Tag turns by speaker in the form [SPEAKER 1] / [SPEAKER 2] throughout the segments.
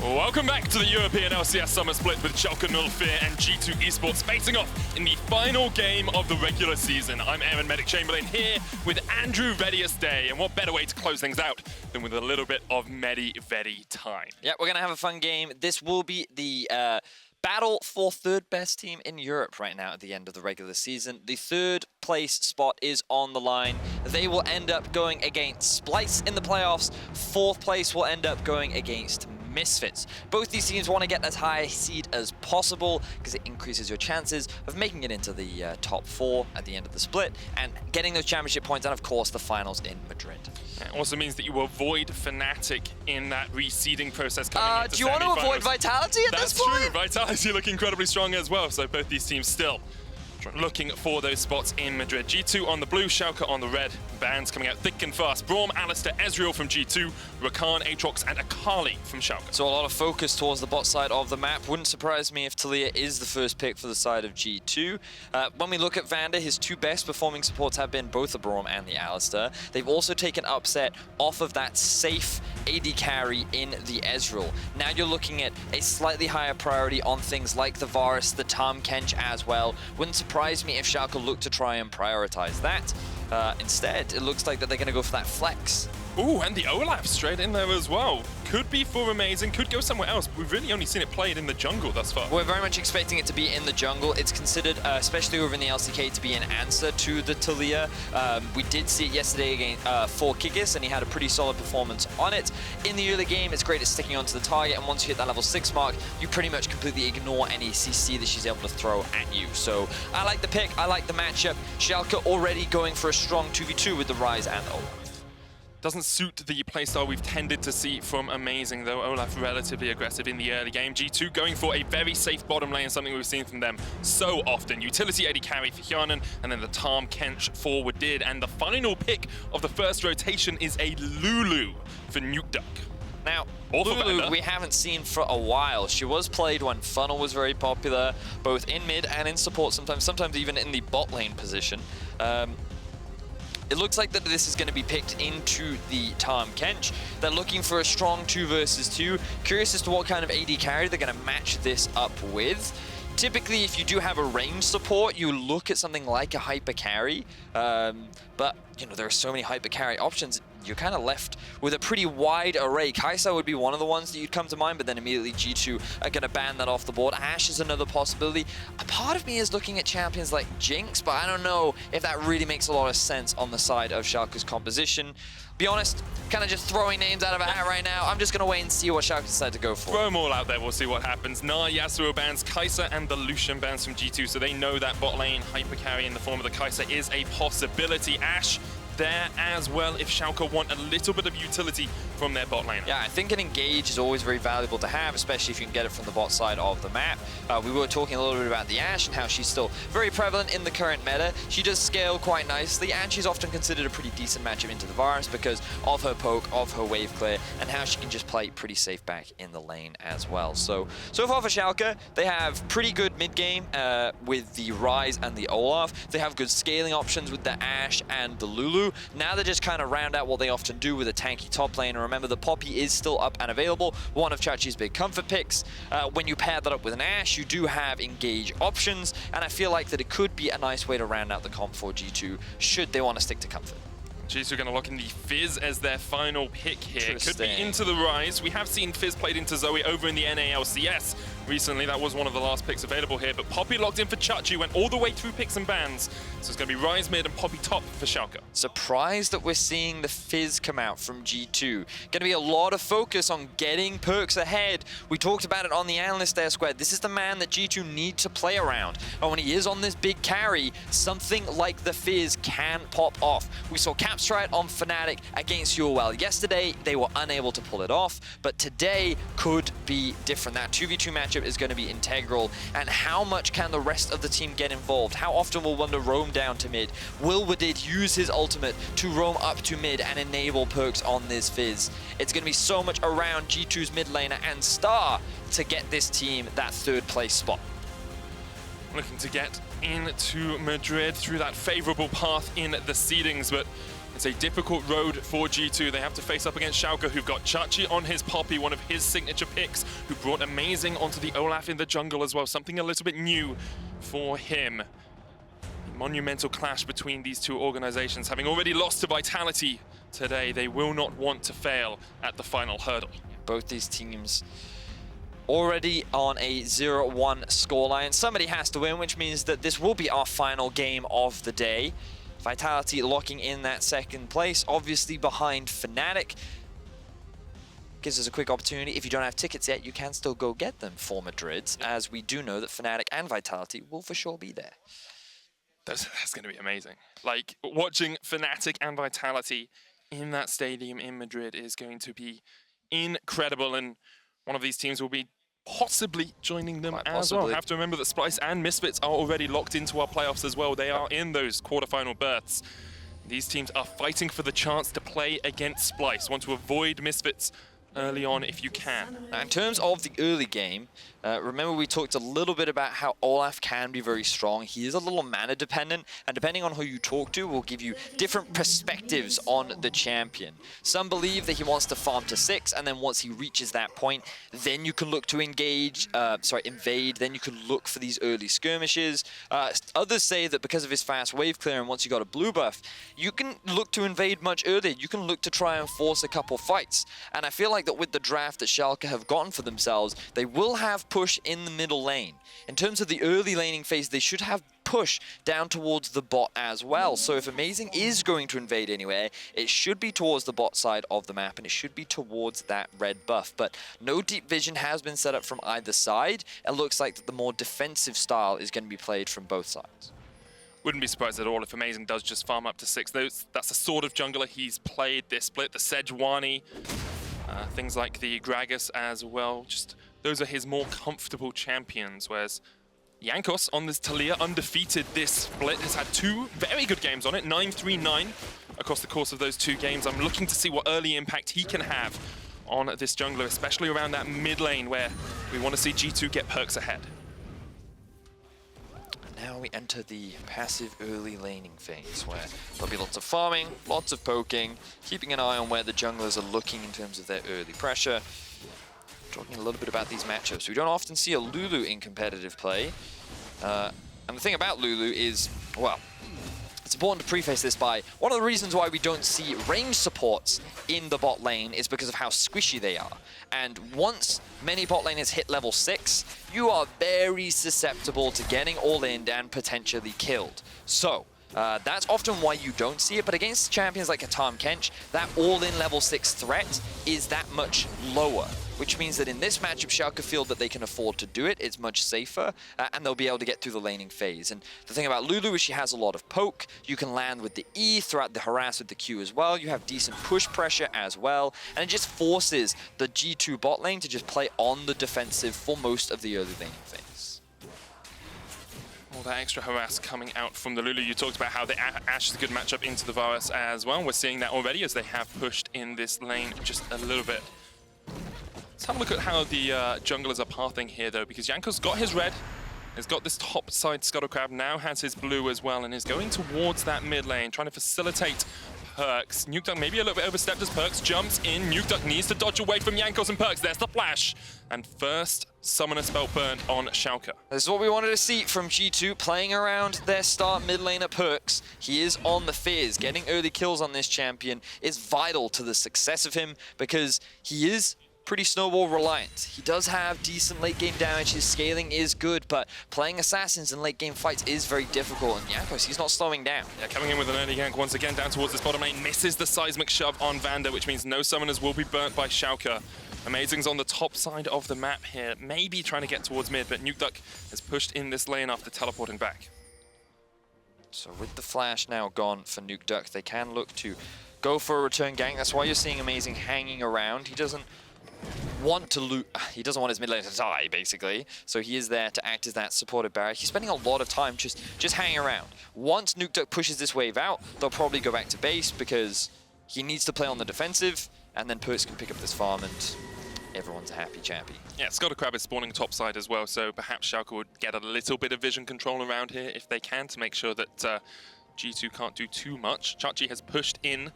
[SPEAKER 1] Welcome back to the European LCS Summer Split with Schalke 04 and G2 Esports facing off in the final game of the regular season. I'm Aaron Medic Chamberlain here with Andrew Vedius Day, and what better way to close things out than with a little bit of Medi-Vedi time.
[SPEAKER 2] Yeah, we're going to have a fun game. This will be the battle for third best team in Europe right now at the end of the regular season. The third place spot is on the line. They will end up going against Splice in the playoffs. Fourth place will end up going against Misfits. Both these teams want to get as high a seed as possible because it increases your chances of making it into the top 4 at the end of the split and getting those championship points and, of course, the finals in Madrid.
[SPEAKER 1] It also means that you avoid Fnatic in that reseeding process coming into
[SPEAKER 2] do you want to avoid Vitality at this point?
[SPEAKER 1] That's true. Vitality look incredibly strong as well, so both these teams still looking for those spots in Madrid. G2 on the blue, Schalke on the red. Bans coming out thick and fast. Braum, Alistair, Ezreal from G2, Rakan, Aatrox, and Akali from Schalke.
[SPEAKER 2] So a lot of focus towards the bot side of the map. Wouldn't surprise me if Taliyah is the first pick for the side of G2. When we look at VandeR, his two best performing supports have been both the Braum and the Alistair. They've also taken upset off of that safe AD carry in the Ezreal. Now you're looking at a slightly higher priority on things like the Varus, the Tahm, Kench as well. Wouldn't surprise me if Schalke look to try and prioritize that. Instead, it looks like that they're going to go for that flex.
[SPEAKER 1] Ooh, and the Olaf straight in there as well. Could be for Amazing, could go somewhere else. We've really only seen it played in the jungle thus far.
[SPEAKER 2] We're very much expecting it to be in the jungle. It's considered, especially over in the LCK, to be an answer to the Taliyah. We did see it yesterday against for Kikis, and he had a pretty solid performance on it. In the early game, it's great at sticking onto the target, and once you hit that level 6 mark, you pretty much completely ignore any CC that she's able to throw at you. So I like the pick, I like the matchup. Schalke already going for a strong 2v2 with the Ryze and Olaf.
[SPEAKER 1] Doesn't suit the playstyle we've tended to see from Amazing, though. Olaf relatively aggressive in the early game. G2 going for a very safe bottom lane, something we've seen from them so often. Utility AD carry for Hjärnan, and then the Tahm Kench for Wadid. And the final pick of the first rotation is a Lulu for Nukeduck.
[SPEAKER 2] Now, Lulu we haven't seen for a while. She was played when Funnel was very popular, both in mid and in support, sometimes even in the bot lane position. It looks like that this is going to be picked into the Tahm Kench. They're looking for a strong 2 versus 2. Curious as to what kind of AD carry they're going to match this up with. Typically, if you do have a range support, you look at something like a hyper carry. But, you know, there are so many hyper carry options. You're kind of left with a pretty wide array. Kai'Sa would be one of the ones that you'd come to mind, but then immediately G2 are going to ban that off the board. Ashe is another possibility. A part of me is looking at champions like Jinx, but I don't know if that really makes a lot of sense on the side of Schalke's composition. Be honest, kind of just throwing names out of a hat right now. I'm just going to wait and see what Schalke decide to go for.
[SPEAKER 1] Throw them all out there, we'll see what happens. Yasuo bans Kai'Sa and the Lucian bans from G2, so they know that bot lane hyper carry in the form of the Kai'Sa is a possibility. Ashe there as well if Schalke want a little bit of utility from their bot lane.
[SPEAKER 2] Yeah, I think an engage is always very valuable to have, especially if you can get it from the bot side of the map. We were talking a little bit about the Ashe and how she's still very prevalent in the current meta. She does scale quite nicely, and she's often considered a pretty decent matchup into the Varus because of her poke, of her wave clear, and how she can just play pretty safe back in the lane as well. So far for Schalke, they have pretty good mid-game with the Ryze and the Olaf. They have good scaling options with the Ashe and the Lulu. Now they just kind of round out what they often do with a tanky top lane. And remember, the Poppy is still up and available, one of Chachi's big comfort picks. When you pair that up with an Ashe, you do have engage options, and I feel like that it could be a nice way to round out the comp for G2, should they want to stick to comfort.
[SPEAKER 1] G2 are going to lock in the Fizz as their final pick here. Could be into the Ryze. We have seen Fizz played into Zoe over in the NALCS recently. That was one of the last picks available here. But Poppy locked in for Chachi, went all the way through picks and bans. So it's going to be Ryze mid and Poppy top for Schalke.
[SPEAKER 2] Surprised that we're seeing the Fizz come out from G2. Going to be a lot of focus on getting PerkZ ahead. We talked about it on the Analyst Air Squad. This is the man that G2 need to play around. And when he is on this big carry, something like the Fizz can pop off. We saw Capstrite on Fnatic against Yulwell. Yesterday, they were unable to pull it off, but today could be different. That 2v2 matchup is going to be integral. And how much can the rest of the team get involved? How often will Wunder roam down to mid? Will Wadid use his ultimate to roam up to mid and enable PerkZ on this Fizz? It's going to be so much around G2's mid laner and Star to get this team that third place spot.
[SPEAKER 1] Looking to get into Madrid through that favorable path in the seedings, but it's a difficult road for G2. They have to face up against Schalke, who've got Chachi on his Poppy, one of his signature picks, who brought Amazing onto the Olaf in the jungle as well, something a little bit new for him. A monumental clash between these two organizations. Having already lost to Vitality today, they will not want to fail at the final hurdle.
[SPEAKER 2] Both these teams already on a 0-1 scoreline. Somebody has to win, which means that this will be our final game of the day. Vitality locking in that second place, obviously behind Fnatic. Gives us a quick opportunity. If you don't have tickets yet, you can still go get them for Madrid, as we do know that Fnatic and Vitality will for sure be there.
[SPEAKER 1] That's going to be amazing. Like, watching Fnatic and Vitality in that stadium in Madrid is going to be incredible, and one of these teams will be possibly joining them as well. Have to remember that Splyce and Misfits are already locked into our playoffs as well. They are in those quarterfinal berths. These teams are fighting for the chance to play against Splyce. Want to avoid Misfits early on if you can.
[SPEAKER 2] Now, in terms of the early game, remember we talked a little bit about how Olaf can be very strong. He is a little mana dependent, and depending on who you talk to will give you different perspectives on the champion. Some believe that he wants to farm to 6, and then once he reaches that point, then you can look to invade, then you can look for these early skirmishes. Others say that because of his fast wave clear, and once you got a blue buff, you can look to invade much earlier. You can look to try and force a couple fights. And I feel like that with the draft that Schalke have gotten for themselves, they will have push in the middle lane. In terms of the early laning phase, they should have push down towards the bot as well. So if Amazing is going to invade anywhere, it should be towards the bot side of the map, and it should be towards that red buff. But no deep vision has been set up from either side. It looks like that the more defensive style is going to be played from both sides.
[SPEAKER 1] Wouldn't be surprised at all if Amazing does just farm up to 6. That's the sort of jungler he's played this split. The Sejuani, things like the Gragas as well. Just those are his more comfortable champions, whereas Jankos on this Taliyah, undefeated this split, has had 2 very good games on it, 9-3-9 across the course of those 2 games. I'm looking to see what early impact he can have on this jungler, especially around that mid lane where we want to see G2 get PerkZ ahead.
[SPEAKER 2] Now we enter the passive early laning phase, where there'll be lots of farming, lots of poking, keeping an eye on where the junglers are looking in terms of their early pressure. Talking a little bit about these matchups. We don't often see a Lulu in competitive play. And the thing about Lulu is, well, it's important to preface this by one of the reasons why we don't see range supports in the bot lane is because of how squishy they are. And once many bot laners hit level 6, you are very susceptible to getting all in and potentially killed. So that's often why you don't see it, but against champions like a Tahm Kench, that all-in level 6 threat is that much lower, which means that in this matchup, Schalke feel that they can afford to do it. It's much safer, and they'll be able to get through the laning phase. And the thing about Lulu is she has a lot of poke. You can land with the E, throughout the harass with the Q as well. You have decent push pressure as well, and it just forces the G2 bot lane to just play on the defensive for most of the early laning phase.
[SPEAKER 1] All that extra harass coming out from the Lulu. You talked about how the Ashe is a good matchup into the Varus as well. We're seeing that already as they have pushed in this lane just a little bit. Let's have a look at how the junglers are pathing here, though, because Jankos got his red, has got this top side Scuttle Crab, now has his blue as well, and is going towards that mid lane, trying to facilitate PerkZ. Nukeduck maybe a little bit overstepped as PerkZ jumps in. Nukeduck needs to dodge away from Jankos and PerkZ. There's the flash. And first summoner spell burned on Schalke.
[SPEAKER 2] This is what we wanted to see from G2, playing around their start mid lane at PerkZ. He is on the Fizz. Getting early kills on this champion is vital to the success of him because he is pretty snowball reliant. He does have decent late game damage, his scaling is good, but playing assassins in late game fights is very difficult, and Jankos, he's not slowing down.
[SPEAKER 1] Yeah, coming in with an early gank once again down towards this bottom lane, misses the seismic shove on VandeR, which means no summoners will be burnt by Schalke. Amazing's on the top side of the map here, maybe trying to get towards mid, but Nukeduck has pushed in this lane after teleporting back.
[SPEAKER 2] So with the flash now gone for Nukeduck, they can look to go for a return gank. That's why you're seeing Amazing hanging around. He doesn't want his mid lane to die, basically. So he is there to act as that supportive barrier. He's spending a lot of time just hanging around. Once Nukeduck pushes this wave out, they'll probably go back to base because he needs to play on the defensive, and then PerkZ can pick up this farm, and everyone's a happy chappy.
[SPEAKER 1] Yeah, Schalke is spawning topside as well, so perhaps Schalke would get a little bit of vision control around here if they can to make sure that G2 can't do too much. Chachi has pushed in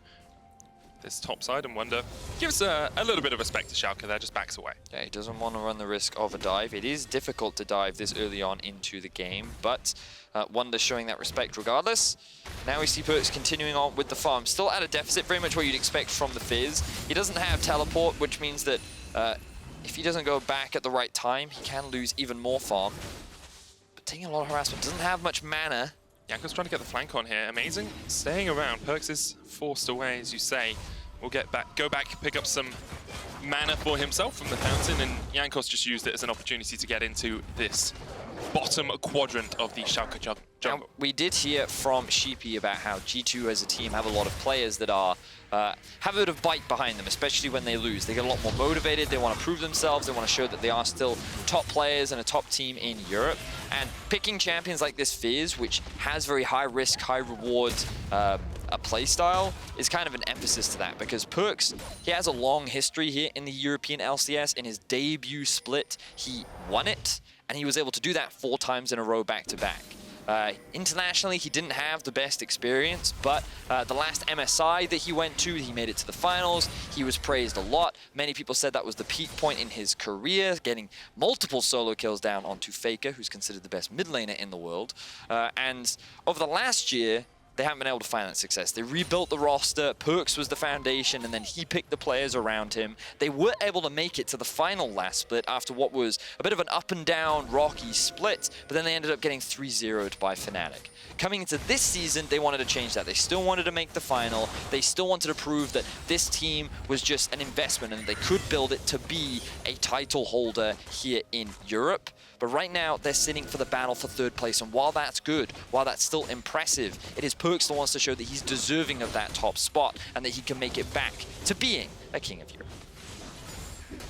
[SPEAKER 1] this top side, and Wunder gives a little bit of respect to Schalke there, just backs away.
[SPEAKER 2] Yeah, he doesn't want to run the risk of a dive. It is difficult to dive this early on into the game, but Wunder showing that respect regardless. Now we see PerkZ continuing on with the farm. Still at a deficit, very much what you'd expect from the Fizz. He doesn't have teleport, which means that if he doesn't go back at the right time, he can lose even more farm. But taking a lot of harassment, doesn't have much mana.
[SPEAKER 1] Jankos trying to get the flank on here. Amazing. Staying around. PerkZ is forced away, as you say. We'll go back, pick up some mana for himself from the fountain, and Jankos just used it as an opportunity to get into this bottom quadrant of the Schalke jungle.
[SPEAKER 2] Now, we did hear from Sheepy about how G2 as a team have a lot of players that are have a bit of bite behind them, especially when they lose. They get a lot more motivated, they want to prove themselves, they want to show that they are still top players and a top team in Europe. And picking champions like this Fizz, which has very high risk, high reward a play style, is kind of an emphasis to that, because PerkZ, he has a long history here in the European LCS. In his debut split, he won it, and he was able to do that 4 times in a row back-to-back. Internationally, he didn't have the best experience, but the last MSI that he went to, he made it to the finals. He was praised a lot. Many people said that was the peak point in his career, getting multiple solo kills down onto Faker, who's considered the best mid laner in the world. And over the last year, they haven't been able to find that success. They rebuilt the roster, PerkZ was the foundation, and then he picked the players around him. They were able to make it to the final last split after what was a bit of an up and down, rocky split, but then they ended up getting 3-0'd by Fnatic. Coming into this season, they wanted to change that. They still wanted to make the final. They still wanted to prove that this team was just an investment and they could build it to be a title holder here in Europe. But right now, they're sitting for the battle for 3rd place, and while that's good, while that's still impressive, it is PerkZ that wants to show that he's deserving of that top spot and that he can make it back to being a king of Europe.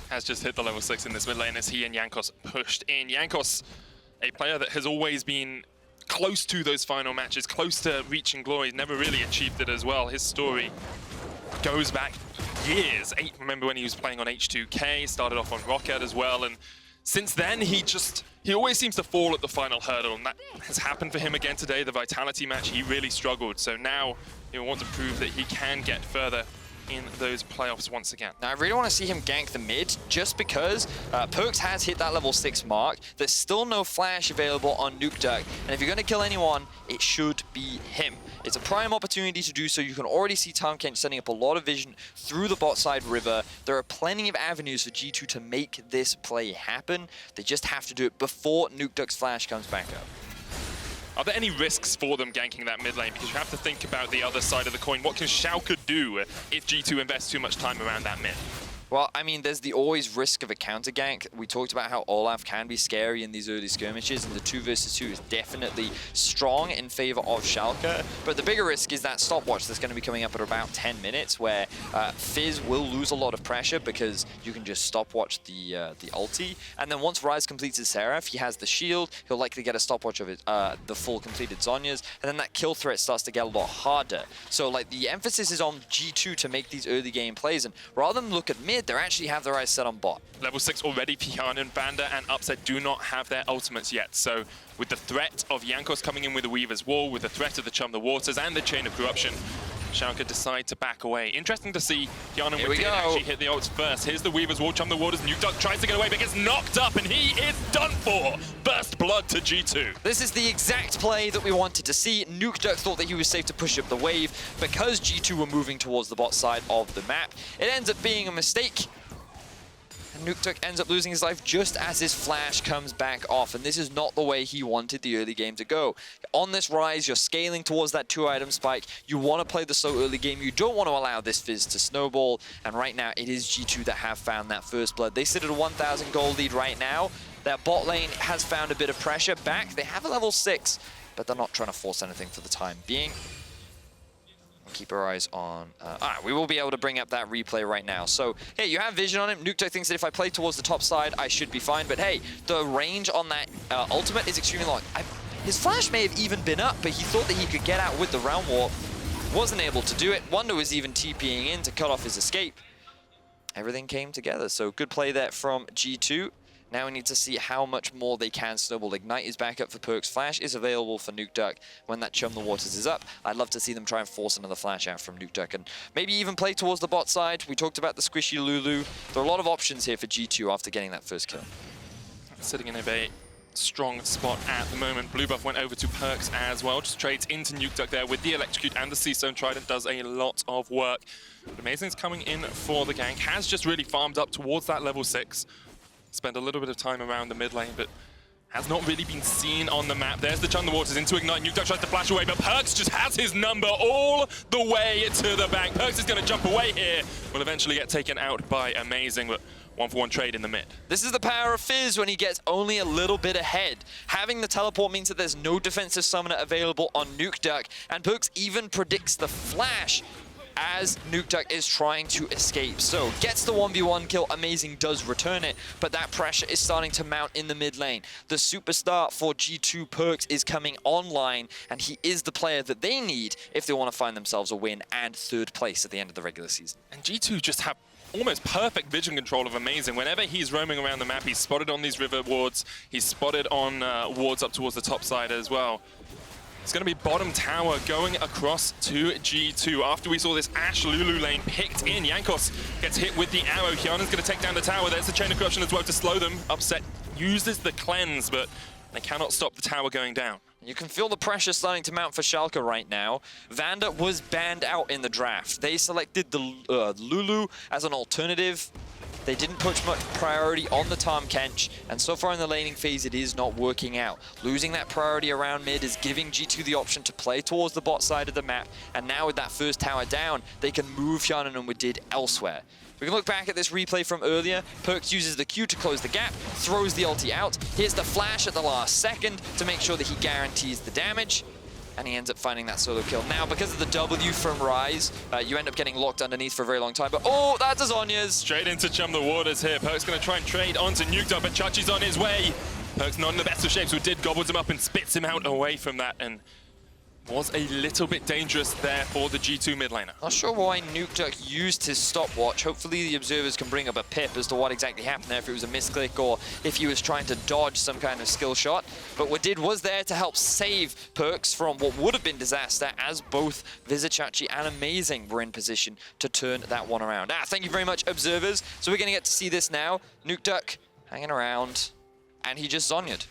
[SPEAKER 1] Has just hit the level 6 in this mid lane as he and Jankos pushed in. Jankos, a player that has always been close to those final matches, close to reaching glory, never really achieved it as well. His story goes back years. Remember when he was playing on H2K, started off on Rocket as well, and since then, he always seems to fall at the final hurdle, and that has happened for him again today. The Vitality match, he really struggled. So now he wants to prove that he can get further in those playoffs once again.
[SPEAKER 2] Now, I really want to see him gank the mid, just because PerkZ has hit that level 6 mark. There's still no flash available on Nukeduck, and if you're going to kill anyone, it should be him. It's a prime opportunity to do so. You can already see Tahm Kench setting up a lot of vision through the bot side river. There are plenty of avenues for G2 to make this play happen. They just have to do it before Nukeduck's flash comes back up.
[SPEAKER 1] Are there any risks for them ganking that mid lane? Because you have to think about the other side of the coin. What can Schalke do if G2 invests too much time around that mid?
[SPEAKER 2] Well, I mean, there's the always risk of a counter gank. We talked about how Olaf can be scary in these early skirmishes, and the 2 versus 2 is definitely strong in favor of Schalke. But the bigger risk is that stopwatch that's going to be coming up at about 10 minutes, where Fizz will lose a lot of pressure because you can just stopwatch the ulti. And then once Ryze completes his Seraph, he has the shield. He'll likely get a stopwatch of it, the full completed Zhonya's, and then that kill threat starts to get a lot harder. So, like, the emphasis is on G2 to make these early game plays, and rather than look at mid, they actually have their eyes set on bot.
[SPEAKER 1] Level 6 already, Hjärnan, VandeR and Upset do not have their ultimates yet. So with the threat of Jankos coming in with the Weaver's Wall, with the threat of the Chum the Waters and the Chain of Corruption, Schalke decide to back away. Interesting to see Hjärnan actually hit the ults first. Here's the Weaver's Wall, Chum the Waters, Nukeduck tries to get away but gets knocked up and he is done for. Burst blood to G2.
[SPEAKER 2] This is the exact play that we wanted to see. Nukeduck thought that he was safe to push up the wave because G2 were moving towards the bot side of the map. It ends up being a mistake. And Nukeduck ends up losing his life just as his flash comes back off, and this is not the way he wanted the early game to go. On this Ryze, you're scaling towards that 2-item spike. You want to play the slow early game. You don't want to allow this Fizz to snowball, and right now it is G2 that have found that first blood. They sit at a 1,000 gold lead right now. That bot lane has found a bit of pressure back. They have a level 6, but they're not trying to force anything for the time being. Keep our eyes on... we will be able to bring up that replay right now. So, hey, you have vision on him. Nukeduck thinks that if I play towards the top side, I should be fine. But hey, the range on that ultimate is extremely long. His flash may have even been up, but he thought that he could get out with the Realm Warp. Wasn't able to do it. Wunder was even TPing in to cut off his escape. everything came together. So good play there from G2. Now we need to see how much more they can snowball. Ignite is back up for PerkZ. Flash is available for Nukeduck when that Chum the Waters is up. I'd love to see them try and force another flash out from Nukeduck and maybe even play towards the bot side. We talked about the squishy Lulu. There are a lot of options here for G2 after getting that first kill.
[SPEAKER 1] Sitting in a very strong spot at the moment. Blue buff went over to PerkZ as well. Just trades into Nukeduck there with the Electrocute and the C-Stone Trident. Does a lot of work. But Amazing's coming in for the gank. Has just really farmed up towards that level 6. Spent a little bit of time around the mid lane, but has not really been seen on the map. There's the Chum the Waters into Ignite. Nukeduck tries to flash away, but PerkZ just has his number all the way to the bank. PerkZ is going to jump away here. Will eventually get taken out by Amazing, but 1-for-1 trade in the mid.
[SPEAKER 2] This is the power of Fizz when he gets only a little bit ahead. Having the teleport means that there's no defensive summoner available on Nukeduck, and PerkZ even predicts the flash as Nukeduck is trying to escape. So gets the 1v1 kill, Amazing does return it, but that pressure is starting to mount in the mid lane. The superstar for G2 PerkZ is coming online, and he is the player that they need if they want to find themselves a win and 3rd place at the end of the regular season.
[SPEAKER 1] And G2 just have almost perfect vision control of Amazing. Whenever he's roaming around the map, he's spotted on these river wards, he's spotted on wards up towards the top side as well. It's going to be bottom tower going across to G2. After we saw this Ashe Lulu lane picked in, Jankos gets hit with the arrow. Hjärnan's going to take down the tower. There's the Chain of Corruption as well to slow them. Upset uses the cleanse, but they cannot stop the tower going down.
[SPEAKER 2] You can feel the pressure starting to mount for Schalke right now. VandeR was banned out in the draft. They selected the Lulu as an alternative. They didn't put much priority on the Tahm Kench, and so far in the laning phase it is not working out. Losing that priority around mid is giving G2 the option to play towards the bot side of the map, and now with that first tower down, they can move Hjärnan and Wadid elsewhere. We can look back at this replay from earlier. PerkZ uses the Q to close the gap, throws the ulti out. Here's the flash at the last second to make sure that he guarantees the damage. And he ends up finding that solo kill. Now, because of the W from Ryze, you end up getting locked underneath for a very long time. But, oh, that's a Zhonya's.
[SPEAKER 1] Straight into Chum the Waters here. PerkZ going to try and trade onto Nukeduck, but Chachi's on his way. PerkZ not in the best of shapes. Wadid gobbles him up and spits him out away from that. And was a little bit dangerous there for the G2 mid laner.
[SPEAKER 2] Not sure why Nukeduck used his stopwatch. Hopefully the observers can bring up a pip as to what exactly happened there, if it was a misclick or if he was trying to dodge some kind of skill shot. But Wadid was there to help save PerkZ from what would have been disaster, as both Vizicsacsi and Amazing were in position to turn that one around. Thank you very much, observers. So we're going to get to see this now. Nukeduck hanging around, and he just Zhonya'd.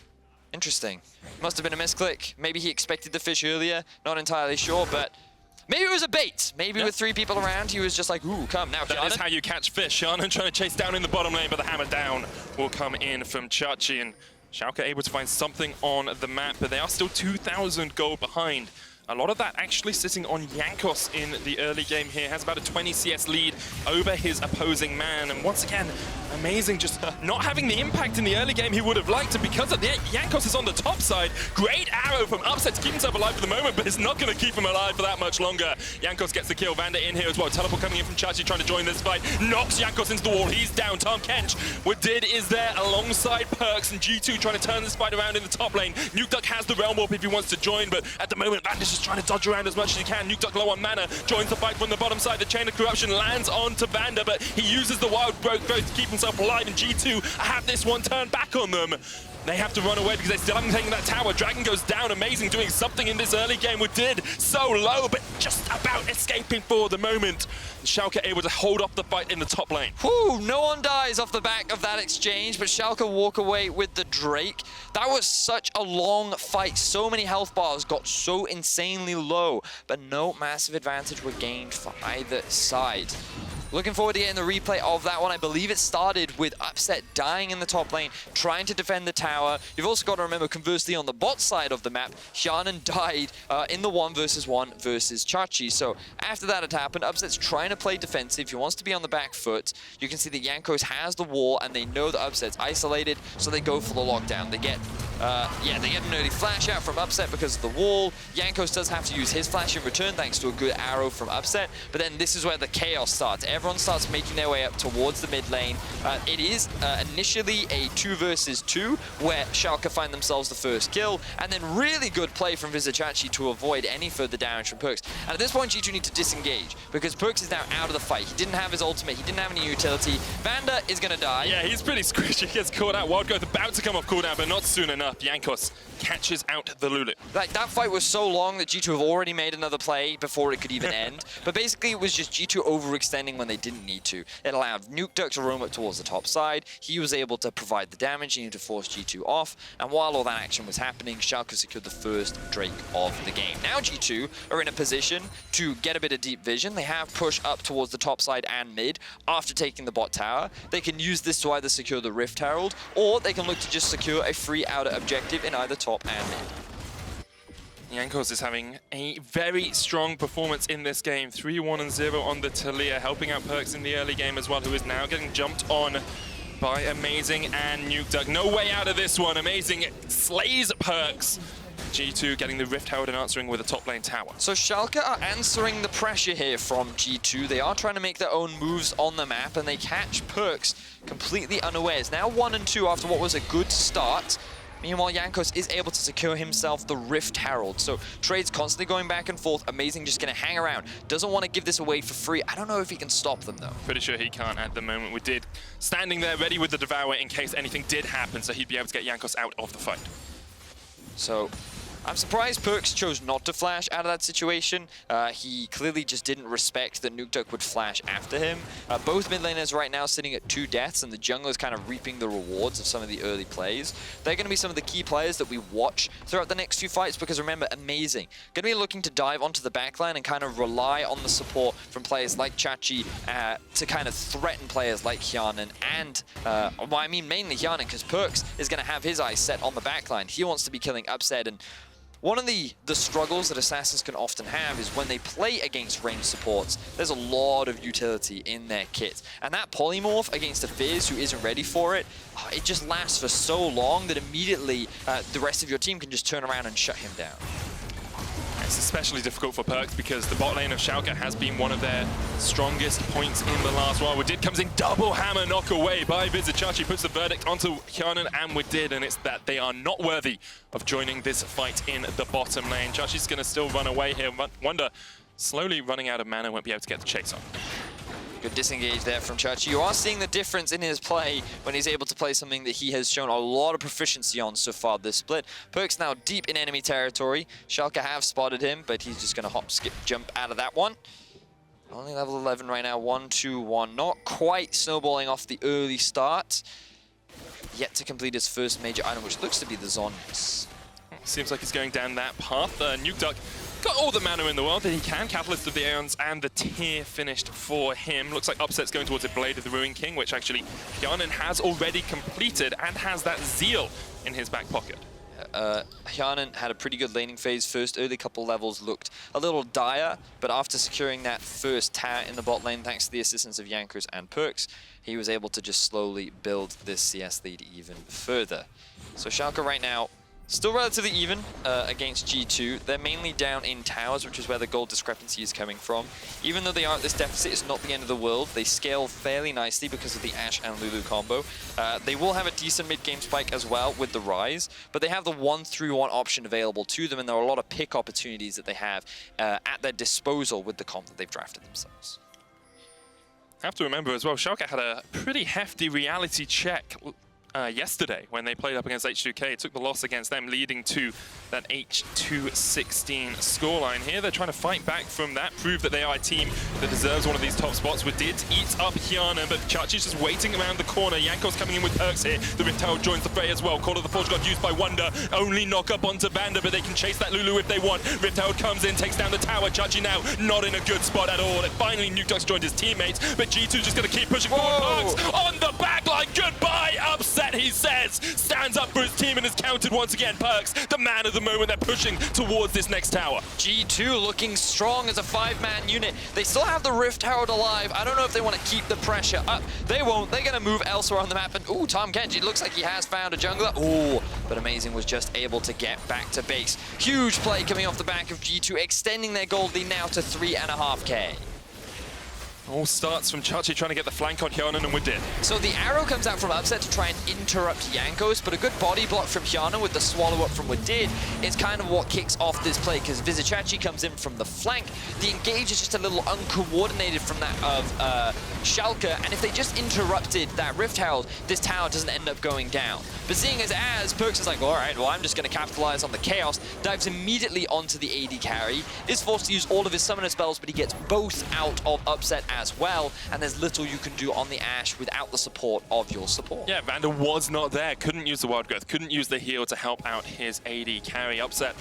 [SPEAKER 2] Interesting. Must have been a misclick. Maybe he expected the fish earlier. Not entirely sure, but maybe it was a bait. Maybe with 3 people around, he was just like, ooh, come now,
[SPEAKER 1] That is how you catch fish. Hjärnan trying to chase down in the bottom lane, but the hammer down will come in from Chachi. And Schalke able to find something on the map, but they are still 2,000 gold behind. A lot of that actually sitting on Jankos in the early game here. Has about a 20 CS lead over his opposing man. And once again, Amazing just not having the impact in the early game he would have liked. And because of that, Jankos is on the top side. Great arrow from Upset to keep himself alive for the moment, but it's not going to keep him alive for that much longer. Jankos gets the kill. VandeR in here as well. Teleport coming in from Chachi trying to join this fight. Knocks Jankos into the wall. He's down. Tahm Kench. Wadid is there alongside PerkZ, and G2 trying to turn this fight around in the top lane. Nukeduck has the Realm Warp if he wants to join, but at the moment, VandeR's just trying to dodge around as much as he can. Nukeduck low on mana, joins the fight from the bottom side. The Chain of Corruption lands onto VandeR, but he uses the Wild Growth to keep himself alive, and G2 have this one turned back on them. They have to run away because they still haven't taken that tower. Dragon goes down. Amazing doing something in this early game. Wadid so low, but just about escaping for the moment. Schalke able to hold off the fight in the top lane.
[SPEAKER 2] Whew, no one dies off the back of that exchange, but Schalke walk away with the Drake. That was such a long fight. So many health bars got so insanely low, but no massive advantage were gained for either side. Looking forward to getting the replay of that one. I believe it started with Upset dying in the top lane, trying to defend the tower. You've also got to remember, conversely, on the bot side of the map, Hjärnan died in the 1 versus 1 versus Chachi. So after that had happened, Upset's trying to play defensive. He wants to be on the back foot. You can see that Jankos has the wall, and they know that Upset's isolated, so they go for the lockdown. They get Yeah, they get an early flash out from Upset because of the wall. Jankos does have to use his flash in return thanks to a good arrow from Upset. But then this is where the chaos starts. Everyone starts making their way up towards the mid lane. It is initially a 2 versus 2 where Schalke find themselves the first kill. And then really good play from Vizicsacsi to avoid any further damage from PerkZ. And at this point, G2 need to disengage because PerkZ is now out of the fight. He didn't have his ultimate. He didn't have any utility. VandeR is going to die.
[SPEAKER 1] Yeah, he's pretty squishy. He gets caught out. Wild Growth about to come off cooldown, but not soon enough. Jankos catches out the Lulu.
[SPEAKER 2] Like, that fight was so long that G2 have already made another play before it could even end. But basically, it was just G2 overextending when they didn't need to. It allowed Nukeduck to roam up towards the top side. He was able to provide the damage needed to force G2 off. And while all that action was happening, Schalke secured the first Drake of the game. Now G2 are in a position to get a bit of deep vision. They have push up towards the top side and mid after taking the bot tower. They can use this to either secure the Rift Herald, or they can look to just secure a free outer objective in either top and mid.
[SPEAKER 1] Jankos is having a very strong performance in this game. 3-1-0 on the Taliyah, helping out PerkZ in the early game as well, who is now getting jumped on by Amazing and Nukeduck. No way out of this one. Amazing slays PerkZ. G2 getting the Rift Herald and answering with a top lane tower.
[SPEAKER 2] So Schalke are answering the pressure here from G2. They are trying to make their own moves on the map, and they catch PerkZ completely unawares. Now 1 and 2 after what was a good start. Meanwhile, Jankos is able to secure himself the Rift Herald. So trades constantly going back and forth. Amazing just going to hang around. Doesn't want to give this away for free. I don't know if he can stop them, though.
[SPEAKER 1] Pretty sure he can't at the moment. Wadid standing there ready with the Devour in case anything did happen, so he'd be able to get Jankos out of the fight.
[SPEAKER 2] So I'm surprised PerkZ chose not to flash out of that situation. He clearly just didn't respect that Nukeduck would flash after him. Both mid laners right now sitting at 2 deaths, and the jungle is kind of reaping the rewards of some of the early plays. They're going to be some of the key players that we watch throughout the next few fights because remember, Amazing going to be looking to dive onto the backline and kind of rely on the support from players like Chachi to kind of threaten players like Hjärnan and, well, I mean mainly Hjärnan because PerkZ is going to have his eyes set on the backline. He wants to be killing Upset, and one of the struggles that Assassins can often have is when they play against ranged supports, there's a lot of utility in their kit. And that polymorph against a Fizz who isn't ready for it, it just lasts for so long that immediately the rest of your team can just turn around and shut him down.
[SPEAKER 1] It's especially difficult for PerkZ because the bot lane of Schalke has been one of their strongest points in the last while. Wadid comes in, double hammer knock away by Vizicsacsi, puts the verdict onto Hjärnan and Wadid, and it's that they are not worthy of joining this fight in the bottom lane. Chachi's going to still run away here. Wunder slowly running out of mana, won't be able to get the chase on.
[SPEAKER 2] Good disengage there from Chachi. You are seeing the difference in his play when he's able to play something that he has shown a lot of proficiency on so far this split. PerkZ now deep in enemy territory. Schalke have spotted him, but he's just going to hop, skip, jump out of that one. Only level 11 right now, 1-2-1. Not quite snowballing off the early start. Yet to complete his first major item, which looks to be the Zonius.
[SPEAKER 1] Seems like he's going down that path. Nukeduck got all the mana in the world that he can. Catalyst of the Aeons and the tier finished for him. Looks like Upset's going towards a Blade of the Ruin King, which actually Hjärnan has already completed and has that Zeal in his back pocket.
[SPEAKER 2] Hjärnan had a pretty good laning phase. First early couple levels looked a little dire, but after securing that first tower in the bot lane, thanks to the assistance of Jankos and PerkZ, he was able to just slowly build this CS lead even further. So Schalke right now still relatively even against G2. They're mainly down in towers, which is where the gold discrepancy is coming from. Even though they are at this deficit, it's not the end of the world. They scale fairly nicely because of the Ashe and Lulu combo. They will have a decent mid-game spike as well with the Ryze, but they have the 1-3-1 option available to them, and there are a lot of pick opportunities that they have at their disposal with the comp that they've drafted themselves.
[SPEAKER 1] Have to remember as well, Schalke had a pretty hefty reality check yesterday when they played up against H2K. It took the loss against them, leading to that H216 scoreline. Here they're trying to fight back from that, prove that they are a team that deserves one of these top spots. Wadid eats up Hjärnan, but Chachi's just waiting around the corner. Jankos coming in with PerkZ here. The Rift Herald joins the fray as well. Call of the Forge God used by Wunder. Only knock up onto VandeR, but they can chase that Lulu if they want. Rift Herald comes in, takes down the tower. Chachi now not in a good spot at all. And finally Nukeduck's joined his teammates, but G2's just going to keep pushing forward. PerkZ on the back line. Goodbye, Upset, he says. Stands up for his team and is counted once again. PerkZ, the man of the moment. They're pushing towards this next tower.
[SPEAKER 2] G2 looking strong as a 5-man unit. They still have the Rift Herald alive. I don't know if they want to keep the pressure up. They won't. They're going to move elsewhere on the map. And ooh, Kench, it looks like he has found a jungler. Ooh, but Amazing was just able to get back to base. Huge play coming off the back of G2, extending their gold lead now to 3.5K.
[SPEAKER 1] All starts from Chachi trying to get the flank on Hjärnan, and we did.
[SPEAKER 2] So the arrow comes out from Upset to try and interrupt Jankos, but a good body block from Hjärnan with the swallow up from Wadid is kind of what kicks off this play, because Vizicsacsi comes in from the flank. The engage is just a little uncoordinated from that of Schalke, and if they just interrupted that Rift Herald, this tower doesn't end up going down. But seeing as PerkZ is like, all right, well, I'm just going to capitalize on the chaos, dives immediately onto the AD carry, is forced to use all of his summoner spells, but he gets both out of Upset as well, and there's little you can do on the Ashe without the support of your support.
[SPEAKER 1] Yeah, VandeR was not there, couldn't use the wild growth, couldn't use the heal to help out his AD carry. Upset,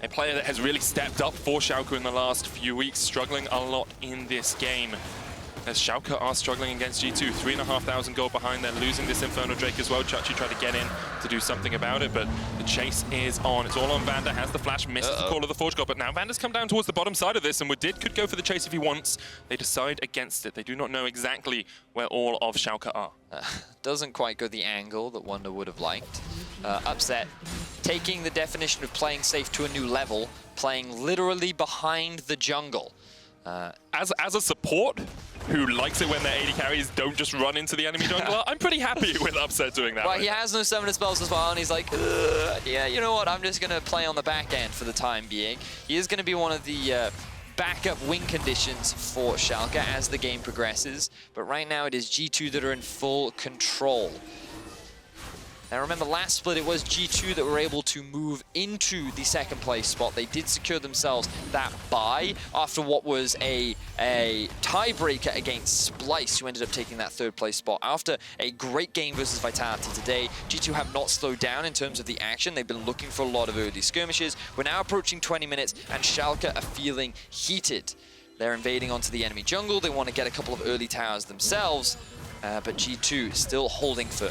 [SPEAKER 1] a player that has really stepped up for Schalke in the last few weeks, struggling a lot in this game. As Schalke are struggling against G2, 3,500 gold behind. They're losing this Inferno Drake as well. Chachi tried to get in to do something about it, but the chase is on. It's all on VandeR, has the flash, misses the call of the Forge God, but now VandeR's come down towards the bottom side of this, and Wadid could go for the chase if he wants. They decide against it. They do not know exactly where all of Schalke are.
[SPEAKER 2] Doesn't quite go the angle that Wunder would have liked. Upset, taking the definition of playing safe to a new level, playing literally behind the jungle.
[SPEAKER 1] As a support who likes it when their AD carries don't just run into the enemy jungler, I'm pretty happy with Upset doing that.
[SPEAKER 2] Right, he has no summoner spells as well, and he's like, yeah, you know what, I'm just going to play on the back end for the time being. He is going to be one of the backup win conditions for Schalke as the game progresses, but right now it is G2 that are in full control. Now remember, last split it was G2 that were able to move into the second place spot. They did secure themselves that bye after what was a tiebreaker against Splice, who ended up taking that third place spot. After a great game versus Vitality today, G2 have not slowed down in terms of the action. They've been looking for a lot of early skirmishes. We're now approaching 20 minutes and Schalke are feeling heated. They're invading onto the enemy jungle. They want to get a couple of early towers themselves, but G2 still holding firm.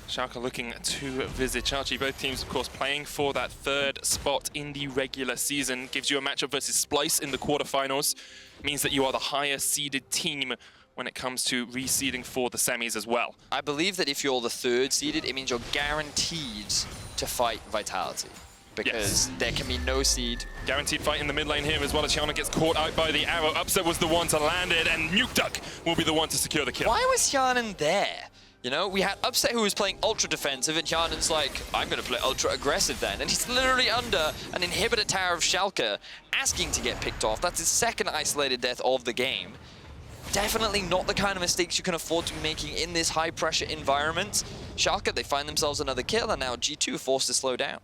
[SPEAKER 1] Schalke looking to Vizicsacsi. Both teams, of course, playing for that third spot in the regular season. Gives you a matchup versus Splice in the quarterfinals. Means that you are the higher seeded team when it comes to reseeding for the semis as well.
[SPEAKER 2] I believe that if you're the third seeded, it means you're guaranteed to fight Vitality. Because there can be no seed.
[SPEAKER 1] Guaranteed fight in the mid lane here as well as Hjärnan gets caught out by the arrow. Upset was the one to land it, and Nukeduck will be the one to secure the kill.
[SPEAKER 2] Why was Hjärnan there? You know, we had Upset who was playing ultra defensive, and Hjärnan's like, I'm going to play ultra aggressive then. And he's literally under an inhibitor tower of Schalke, asking to get picked off. That's his second isolated death of the game. Definitely not the kind of mistakes you can afford to be making in this high pressure environment. Schalke, they find themselves another kill, and now G2 forced to slow down.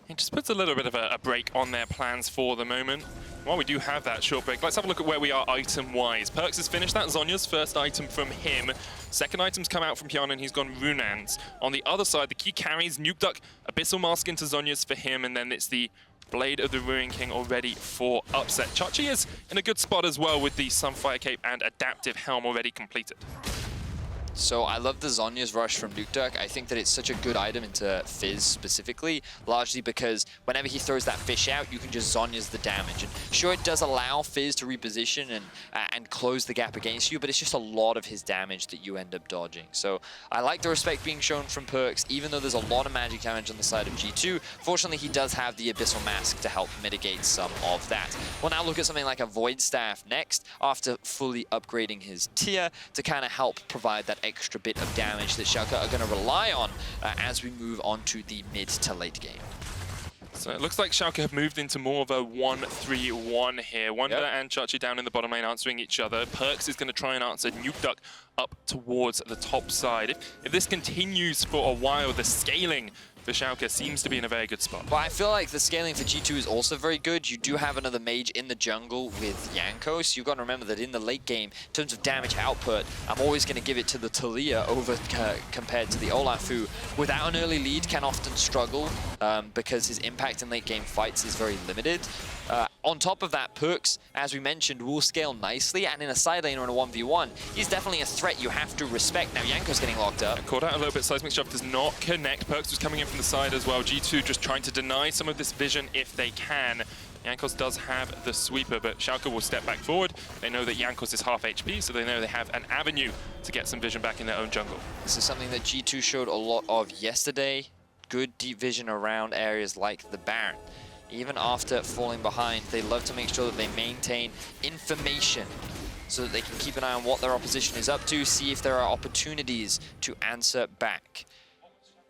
[SPEAKER 1] It just puts a little bit of a break on their plans for the moment. While we do have that short break, let's have a look at where we are item-wise. PerkZ has finished that. Zhonya's first item from him. Second item's come out from Hjärnan. He's gone Runans. On the other side, the key carries Nukeduck, Abyssal Mask into Zhonya's for him, and then it's the Blade of the Ruin King already for Upset. Chachi is in a good spot as well with the Sunfire Cape and Adaptive Helm already completed.
[SPEAKER 2] So I love the Zhonya's rush from Nukeduck. I think that it's such a good item into Fizz specifically, largely because whenever he throws that fish out, you can just Zhonya's the damage. And sure, it does allow Fizz to reposition and close the gap against you, but it's just a lot of his damage that you end up dodging. So I like the respect being shown from PerkZ, even though there's a lot of magic damage on the side of G2. Fortunately, he does have the Abyssal Mask to help mitigate some of that. We'll now look at something like a Void Staff next, after fully upgrading his tier to kind of help provide that extra bit of damage that Schalke are going to rely on as we move on to the mid to late game.
[SPEAKER 1] So it looks like Schalke have moved into more of a 1-3-1 here. Wunder and Chachi down in the bottom lane answering each other. PerkZ is going to try and answer Nukeduck up towards the top side. If this continues for a while, the scaling for Schalke seems to be in a very good spot.
[SPEAKER 2] Well, I feel like the scaling for G2 is also very good. You do have another mage in the jungle with Jankos. You've got to remember that in the late game, in terms of damage output, I'm always going to give it to the Taliyah over compared to the Olaf, who, without an early lead, can often struggle because his impact in late game fights is very limited. On top of that, PerkZ, as we mentioned, will scale nicely, and in a side lane or in a 1v1, he's definitely a threat you have to respect. Now, Jankos getting locked up.
[SPEAKER 1] Caught out a little bit. Seismic Shove does not connect. PerkZ was coming in from the side as well. G2 just trying to deny some of this vision if they can. Jankos does have the sweeper, but Schalke will step back forward. They know that Jankos is half HP, so they know they have an avenue to get some vision back in their own jungle.
[SPEAKER 2] This is something that G2 showed a lot of yesterday. Good deep vision around areas like the Baron. Even after falling behind, they love to make sure that they maintain information so that they can keep an eye on what their opposition is up to, see if there are opportunities to answer back.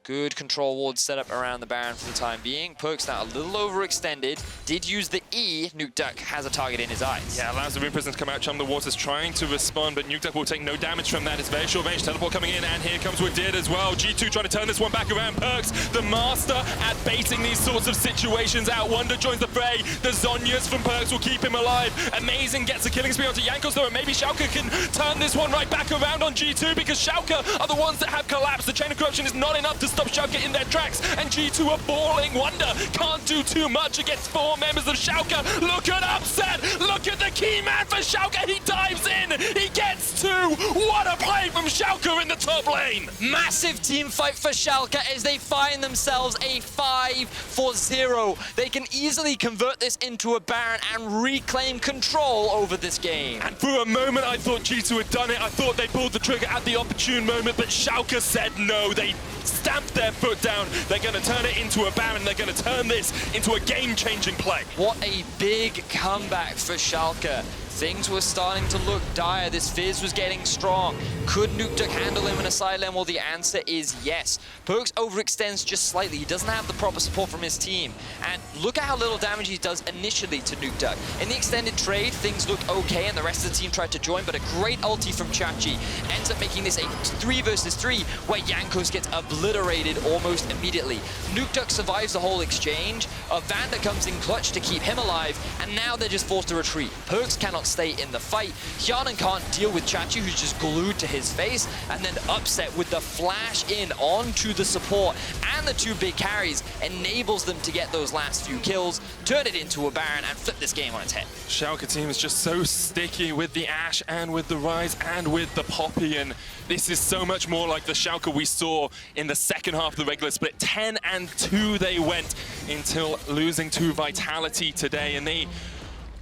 [SPEAKER 2] Good control ward setup around the Baron for the time being. PerkZ now a little overextended. Did use the E. Nukeduck has a target in his eyes.
[SPEAKER 1] Yeah, allows the Rune Prisoners to come out, chum the waters, trying to respond, but Nukeduck will take no damage from that. It's very short range. Teleport coming in, and here comes Wadid as well. G2 trying to turn this one back around. PerkZ, the master at baiting these sorts of situations out. Wunder joins the fray. The Zhonyas from PerkZ will keep him alive. Amazing gets a killing spree onto Jankos, though, and maybe Schalke can turn this one right back around on G2, because Schalke are the ones that have collapsed. The chain of corruption is not enough to stop Schalke in their tracks, and G2 are balling. Wunder can't do too much against 4 members of Schalke. Look at Upset! Look at the key man for Schalke! He dives in! He gets 2! What a play from Schalke in the top lane!
[SPEAKER 2] Massive team fight for Schalke as they find themselves a 5-0. They can easily convert this into a Baron and reclaim control over this game.
[SPEAKER 1] And for a moment I thought G2 had done it. I thought they pulled the trigger at the opportune moment, but Schalke said no. They stamped their foot down. They're going to turn it into a Baron. They're going to turn this into a game-changing play.
[SPEAKER 2] What a big comeback for Schalke. Things were starting to look dire. This Fizz was getting strong. Could Nukeduck handle him in a side lane? Well, the answer is yes. PerkZ overextends just slightly. He doesn't have the proper support from his team. And look at how little damage he does initially to Nukeduck. In the extended trade, things looked okay, and the rest of the team tried to join, but a great ulti from Chachi ends up making this a 3 versus 3, where Jankos gets obliterated almost immediately. Nukeduck survives the whole exchange. VandeR comes in clutch to keep him alive, and now they're just forced to retreat. PerkZ cannot stay in the fight. Hjärnan can't deal with Chachi, who's just glued to his face, and then Upset with the flash in onto the support, and the 2 big carries enables them to get those last few kills, turn it into a Baron, and flip this game on its head.
[SPEAKER 1] Schalke team is just so sticky with the Ashe and with the Ryze and with the Poppy, and this is so much more like the Schalke we saw in the second half of the regular split. 10-2 they went until losing to Vitality today, and they,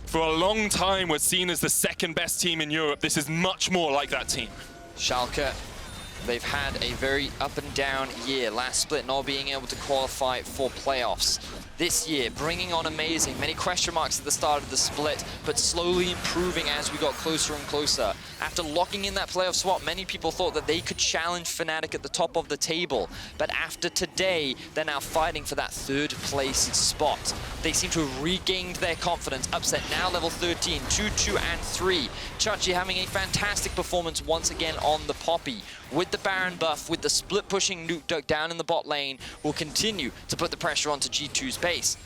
[SPEAKER 1] for a long time, were seen as the second best team in Europe. This is much more like that team.
[SPEAKER 2] Schalke, they've had a very up and down year. Last split not being able to qualify for playoffs. This year, bringing on amazing. Many question marks at the start of the split, but slowly improving as we got closer and closer. After locking in that playoff spot, many people thought that they could challenge Fnatic at the top of the table. But after today, they're now fighting for that 3rd place spot. They seem to have regained their confidence. Upset now level 13, 2-2 and 3. Chachi having a fantastic performance once again on the Poppy. With the Baron buff, with the split pushing Nukeduck down in the bot lane, will continue to put the pressure onto G2's base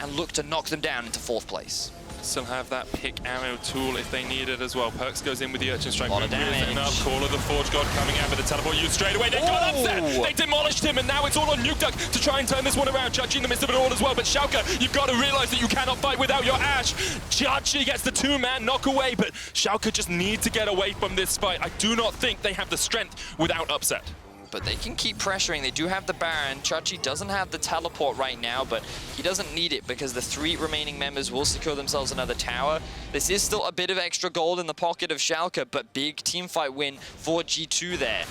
[SPEAKER 2] and look to knock them down into 4th place.
[SPEAKER 1] Still have that pick arrow tool if they need it as well. PerkZ goes in with the Urchin Strike.
[SPEAKER 2] A lot of damage.
[SPEAKER 1] Enough. Call of the Forge God coming out with the teleport use straight away. They got Upset. They demolished him, and now it's all on Nukeduck to try and turn this one around. Chachi in the midst of it all as well. But Schalke, you've got to realize that you cannot fight without your Ashe. Chachi gets the 2-man knock away, but Schalke just need to get away from this fight. I do not think they have the strength without Upset.
[SPEAKER 2] But they can keep pressuring. They do have the Baron. Chachi doesn't have the teleport right now, but he doesn't need it because the 3 remaining members will secure themselves another tower. This is still a bit of extra gold in the pocket of Schalke, but big teamfight win for G2 there.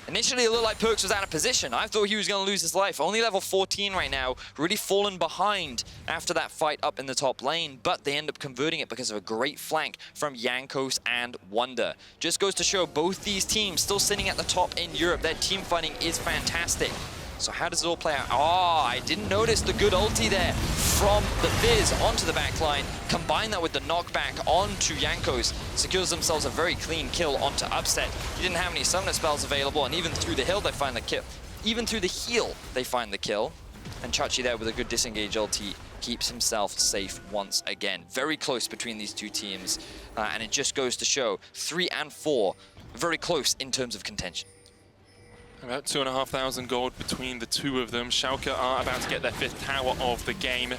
[SPEAKER 2] Initially, it looked like PerkZ was out of position. I thought he was going to lose his life. Only level 14 right now, really fallen behind after that fight up in the top lane, but they end up converting it because of a great flank from Jankos and Wunder. Just goes to show both these teams still sitting at the top in Europe. Their team fighting is fantastic. So how does it all play out? Oh, I didn't notice the good ulti there from the Fizz onto the backline. Combine that with the knockback onto Jankos. Secures themselves a very clean kill onto Upset. He didn't have any summoner spells available, and even through the hill, they find the kill. Even through the heal, they find the kill. And Chachi there with a good disengage ulti keeps himself safe once again. Very close between these 2 teams. And it just goes to show 3 and 4, very close in terms of contention.
[SPEAKER 1] About 2,500 gold between the 2 of them. Schalke are about to get their 5th tower of the game.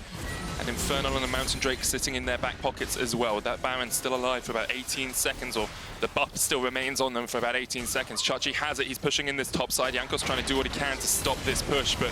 [SPEAKER 1] And Infernal and the Mountain Drake sitting in their back pockets as well. That Baron's still alive for about 18 seconds, or the buff still remains on them for about 18 seconds. Chachi has it, he's pushing in this top side. Jankos trying to do what he can to stop this push, but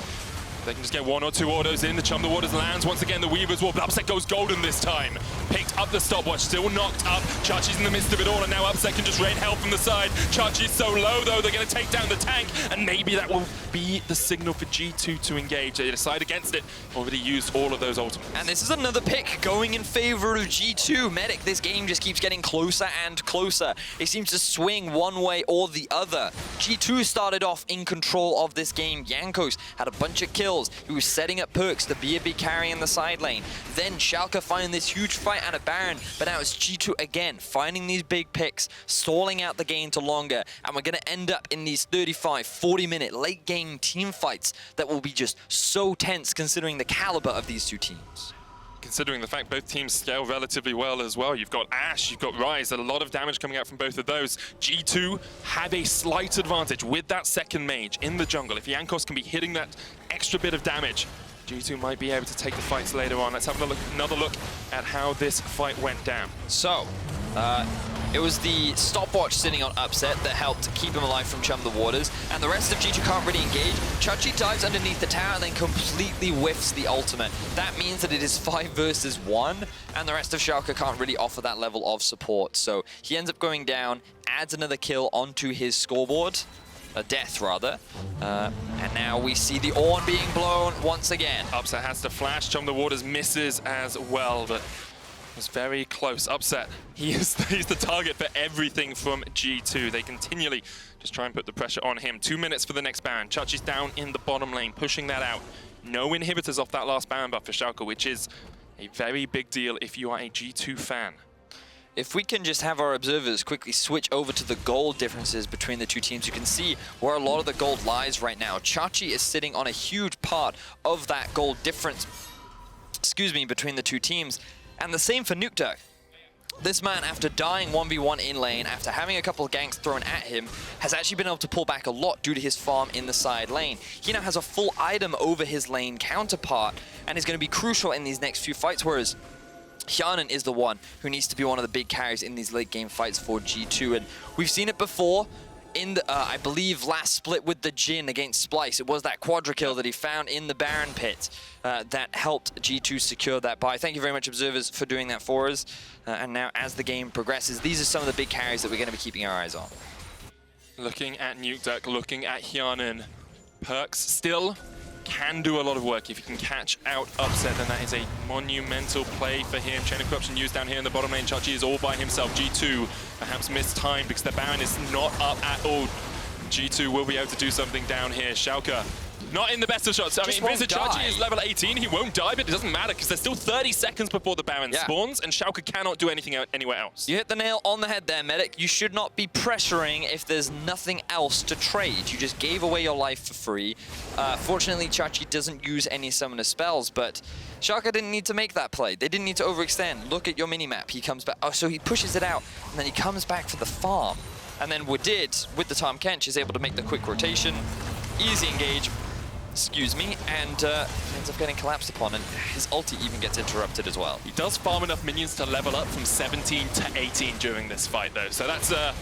[SPEAKER 1] they can just get 1 or 2 autos in. The Chum the Waters lands once again. The Weaver's War, but Upset goes golden this time. Picked up the stopwatch, still knocked up. Chachi's in the midst of it all, and now Upset can just rain help from the side. Chachi's so low though, they're going to take down the tank, and maybe that will be the signal for G2 to engage. They decide against it, already used all of those ultimates.
[SPEAKER 2] And this is another pick going in favor of G2. Medic, this game just keeps getting closer and closer. It seems to swing one way or the other. G2 started off in control of this game. Jankos had a bunch of kills. He was setting up PerkZ to be a big carry in the side lane. Then Schalke finding this huge fight at a Baron, but now it's G2 again, finding these big picks, stalling out the game to longer, and we're going to end up in these 35, 40-minute late game team fights that will be just so tense considering the caliber of these two teams.
[SPEAKER 1] Considering the fact both teams scale relatively well as well. You've got Ashe, you've got Ryze, a lot of damage coming out from both of those. G2 have a slight advantage with that second mage in the jungle. If Jankos can be hitting that extra bit of damage, G2 might be able to take the fights later on. Let's have another look at how this fight went down.
[SPEAKER 2] So, it was the stopwatch sitting on Upset that helped keep him alive from Chum the Waters, and the rest of G2 can't really engage. Chachi dives underneath the tower and then completely whiffs the ultimate. That means that it is 5 versus 1, and the rest of Schalke can't really offer that level of support. So he ends up going down, adds another kill onto his scoreboard. A death, rather. And now we see the Ornn being blown once again.
[SPEAKER 1] Upset has to flash. Chum the Waters misses as well, but it was very close. Upset, he's the target for everything from G2. They continually just try and put the pressure on him. 2 minutes for the next Baron. Chachi's down in the bottom lane, pushing that out. No inhibitors off that last Baron buff for Schalke, which is a very big deal if you are a G2 fan.
[SPEAKER 2] If we can just have our observers quickly switch over to the gold differences between the two teams, you can see where a lot of the gold lies right now. Chachi is sitting on a huge part of that gold difference, between the two teams. And the same for Nukeduck. This man, after dying 1v1 in lane, after having a couple of ganks thrown at him, has actually been able to pull back a lot due to his farm in the side lane. He now has a full item over his lane counterpart and is going to be crucial in these next few fights, whereas Hjärnan is the one who needs to be one of the big carries in these late game fights for G2. And we've seen it before in the, I believe, last split with the Jhin against Splice. It was that quadra kill that he found in the Baron pit that helped G2 secure that buy. Thank you very much, observers, for doing that for us. And now, as the game progresses, these are some of the big carries that we're going to be keeping our eyes on.
[SPEAKER 1] Looking at Nukeduck, looking at Hjärnan, PerkZ still can do a lot of work. If he can catch out Upset, then that is a monumental play for him. Chain of Corruption used down here in the bottom lane. Chachi is all by himself. G2 perhaps missed time because the Baron is not up at all. G2 will be able to do something down here. Schalke not in the best of shots. I mean, Vizicsacsi is level 18. He won't die, but it doesn't matter because there's still 30 seconds before the Baron spawns, and Schalke cannot do anything anywhere else.
[SPEAKER 2] You hit the nail on the head there, Medic. You should not be pressuring if there's nothing else to trade. You just gave away your life for free. Fortunately, Chachi doesn't use any summoner spells, but Schalke didn't need to make that play. They didn't need to overextend. Look at your minimap. He comes back. Oh, so he pushes it out, and then he comes back for the farm. And then Wadid, with the Tahm Kench, is able to make the quick rotation. Easy engage. And ends up getting collapsed upon, and his ulti even gets interrupted as well.
[SPEAKER 1] He does farm enough minions to level up from 17 to 18 during this fight, though. So that's a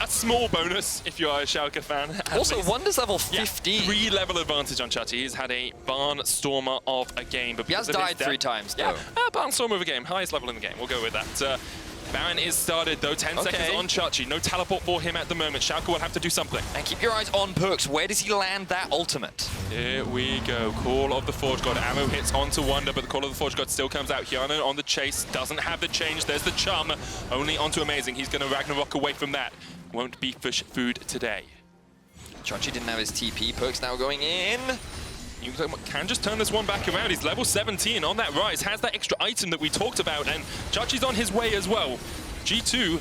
[SPEAKER 1] small bonus if you're a Schalke fan.
[SPEAKER 2] Also, Wunder's level 15.
[SPEAKER 1] 3 level advantage on Chachi. He's had a Barnstormer of a game. But
[SPEAKER 2] he has died 3 times, though.
[SPEAKER 1] Yeah, Barnstormer of a game. Highest level in the game. We'll go with that. Baron is started, though. 10 seconds on Chachi. No teleport for him at the moment. Schalke will have to do something.
[SPEAKER 2] And keep your eyes on PerkZ. Where does he land that ultimate?
[SPEAKER 1] Here we go. Call of the Forge God. Arrow hits onto Wunder, but the Call of the Forge God still comes out. Hjärnan on the chase. Doesn't have the change. There's the Chum. Only onto Amazing. He's going to Ragnarok away from that. Won't be fish food today.
[SPEAKER 2] Chachi didn't have his TP. PerkZ now going in.
[SPEAKER 1] You can just turn this one back around. He's level 17 on that Ryze. Has that extra item that we talked about, and Chachi's on his way as well. G2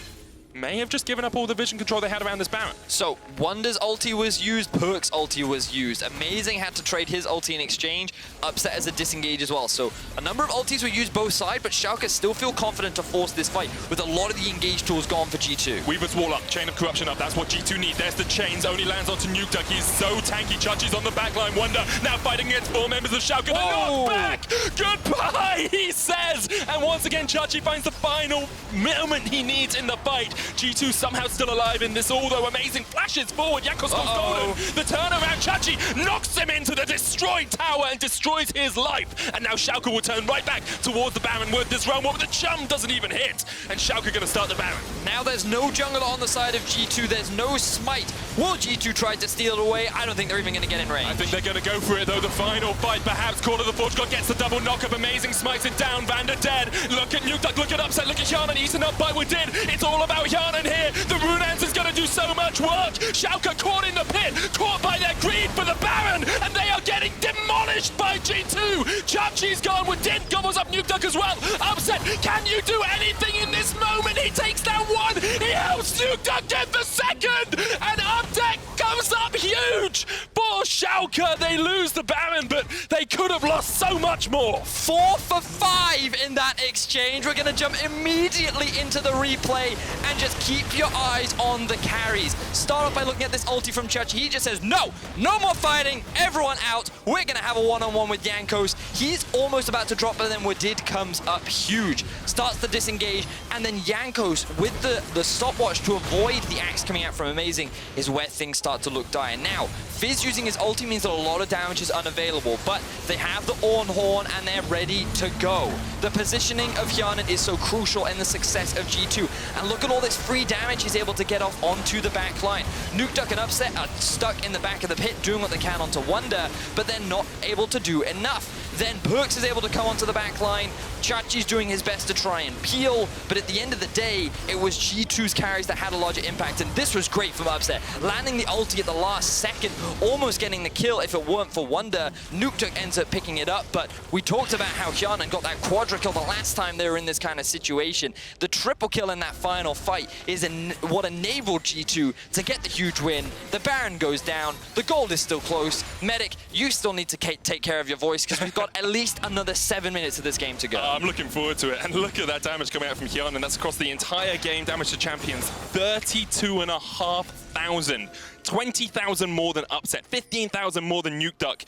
[SPEAKER 1] may have just given up all the vision control they had around this Baron.
[SPEAKER 2] So, Wunder's ulti was used, PerkZ ulti was used. Amazing had to trade his ulti in exchange, Upset as a disengage as well. So, a number of ultis were used both sides, but Schalke still feel confident to force this fight with a lot of the engage tools gone for G2.
[SPEAKER 1] Weaver's Wall up, Chain of Corruption up, that's what G2 need. There's the chains, only lands onto Nukeduck. He's so tanky. Chachi's on the backline. Wunder now fighting against 4 members of Schalke. The knockback! Goodbye, he says. And once again, Chachi finds the final moment he needs in the fight. G2 somehow still alive in this, although amazing flashes forward. Jankos goes golden. The turnaround, Chachi knocks him into the destroyed tower and destroys his life. And now Schalke will turn right back towards the Baron with this realm, but the chum doesn't even hit. And Schalke gonna start the Baron.
[SPEAKER 2] Now there's no jungler on the side of G2. There's no smite. Will G2 try to steal it away? I don't think they're even gonna get in range.
[SPEAKER 1] I think they're gonna go for it though. The final fight, perhaps. Call of the Forge God gets the double knock up. Amazing smites it down. VandeR dead. Look at Nukeduck. Look at Upset. Look at Hjärnan eaten up by Wadid. It's all about Hjärnan here. The Rune Answer's gonna do so much work. Schalke caught in the pit, caught by their greed for the Baron, and they are getting demolished by G2. Chachi's gone. Wadid gobbles up Nukeduck as well. Upset, can you do anything in this moment? He takes down one. He helps Nukeduck get the second, and Upset comes up huge. For Schalke, they lose the Baron, but they could have lost so much more.
[SPEAKER 2] 4 for 5 in that exchange. We're going to jump immediately into the replay and just keep your eyes on the carries. Start off by looking at this ulti from Chachi. He just says, no more fighting, everyone out. We're going to have a one-on-one with Jankos. He's almost about to drop, but then Wadid comes up huge. Starts to disengage, and then Jankos, with the stopwatch to avoid the axe coming out from Amazing, is where things start to look dire. Now, Fizz using his ulti means that a lot of damage is unavailable, but they have the Ornn horn and they're ready to go. The positioning of Hjärnan is so crucial in the success of G2. And look at all this free damage he's able to get off onto the back line. Nukeduck and Upset are stuck in the back of the pit doing what they can onto Wunder, but they're not able to do enough. Then PerkZ is able to come onto the back line. Chachi's doing his best to try and peel, but at the end of the day, it was G2's carries that had a larger impact, and this was great from Upset. Landing the ulti at the last second, almost getting the kill if it weren't for Wunder. Nukeduck ends up picking it up, but we talked about how Hjärnan got that quadra kill the last time they were in this kind of situation. The triple kill in that final fight is what enabled G2 to get the huge win. The Baron goes down, the gold is still close. Medic, you still need to take care of your voice, because we've got at least another 7 minutes of this game to go.
[SPEAKER 1] I'm looking forward to it, and look at that damage coming out from Hjärnan. That's across the entire game. Damage to champions, 32,500. 20,000 more than Upset, 15,000 more than Nukeduck,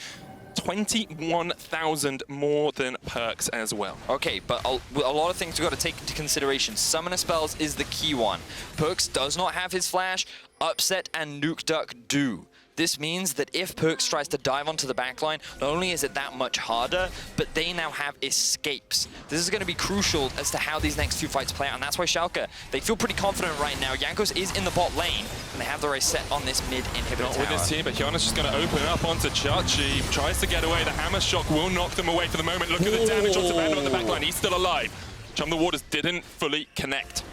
[SPEAKER 1] 21,000 more than PerkZ as well.
[SPEAKER 2] Okay, but a lot of things we've got to take into consideration. Summoner spells is the key one. PerkZ does not have his flash, Upset and Nukeduck do. This means that if PerkZ tries to dive onto the backline, not only is it that much harder, but they now have escapes. This is going to be crucial as to how these next two fights play out, and that's why Schalke, they feel pretty confident right now. Jankos is in the bot lane, and they have the race set on this mid inhibitor
[SPEAKER 1] Not
[SPEAKER 2] tower.
[SPEAKER 1] with his team, but Hjärnan's just going to open up onto Chachi. Tries to get away. The hammer shock will knock them away for the moment. Look at the damage onto VandeR on the backline. He's still alive. Chum the Waters didn't fully connect,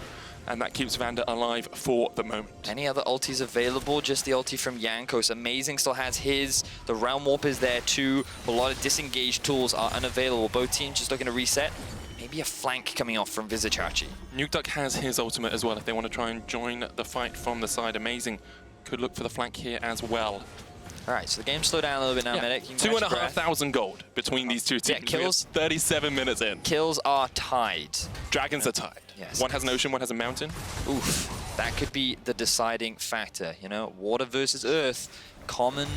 [SPEAKER 1] and that keeps VandeR alive for the moment.
[SPEAKER 2] Any other ultis available? Just the ulti from Jankos. Amazing still has his. The Realm Warp is there too. A lot of disengaged tools are unavailable. Both teams just looking to reset. Maybe a flank coming off from Vizicsacsi.
[SPEAKER 1] Nukeduck has his ultimate as well if they want to try and join the fight from the side. Amazing could look for the flank here as well.
[SPEAKER 2] All right, so the game slowed down a little bit now, Medic.
[SPEAKER 1] 2,500 gold between these two teams.
[SPEAKER 2] Yeah, kills.
[SPEAKER 1] 37 minutes in.
[SPEAKER 2] Kills are tied.
[SPEAKER 1] Dragons are tied.
[SPEAKER 2] Yes.
[SPEAKER 1] One has an ocean, one has a mountain.
[SPEAKER 2] Oof, that could be the deciding factor. You know, water versus earth. Common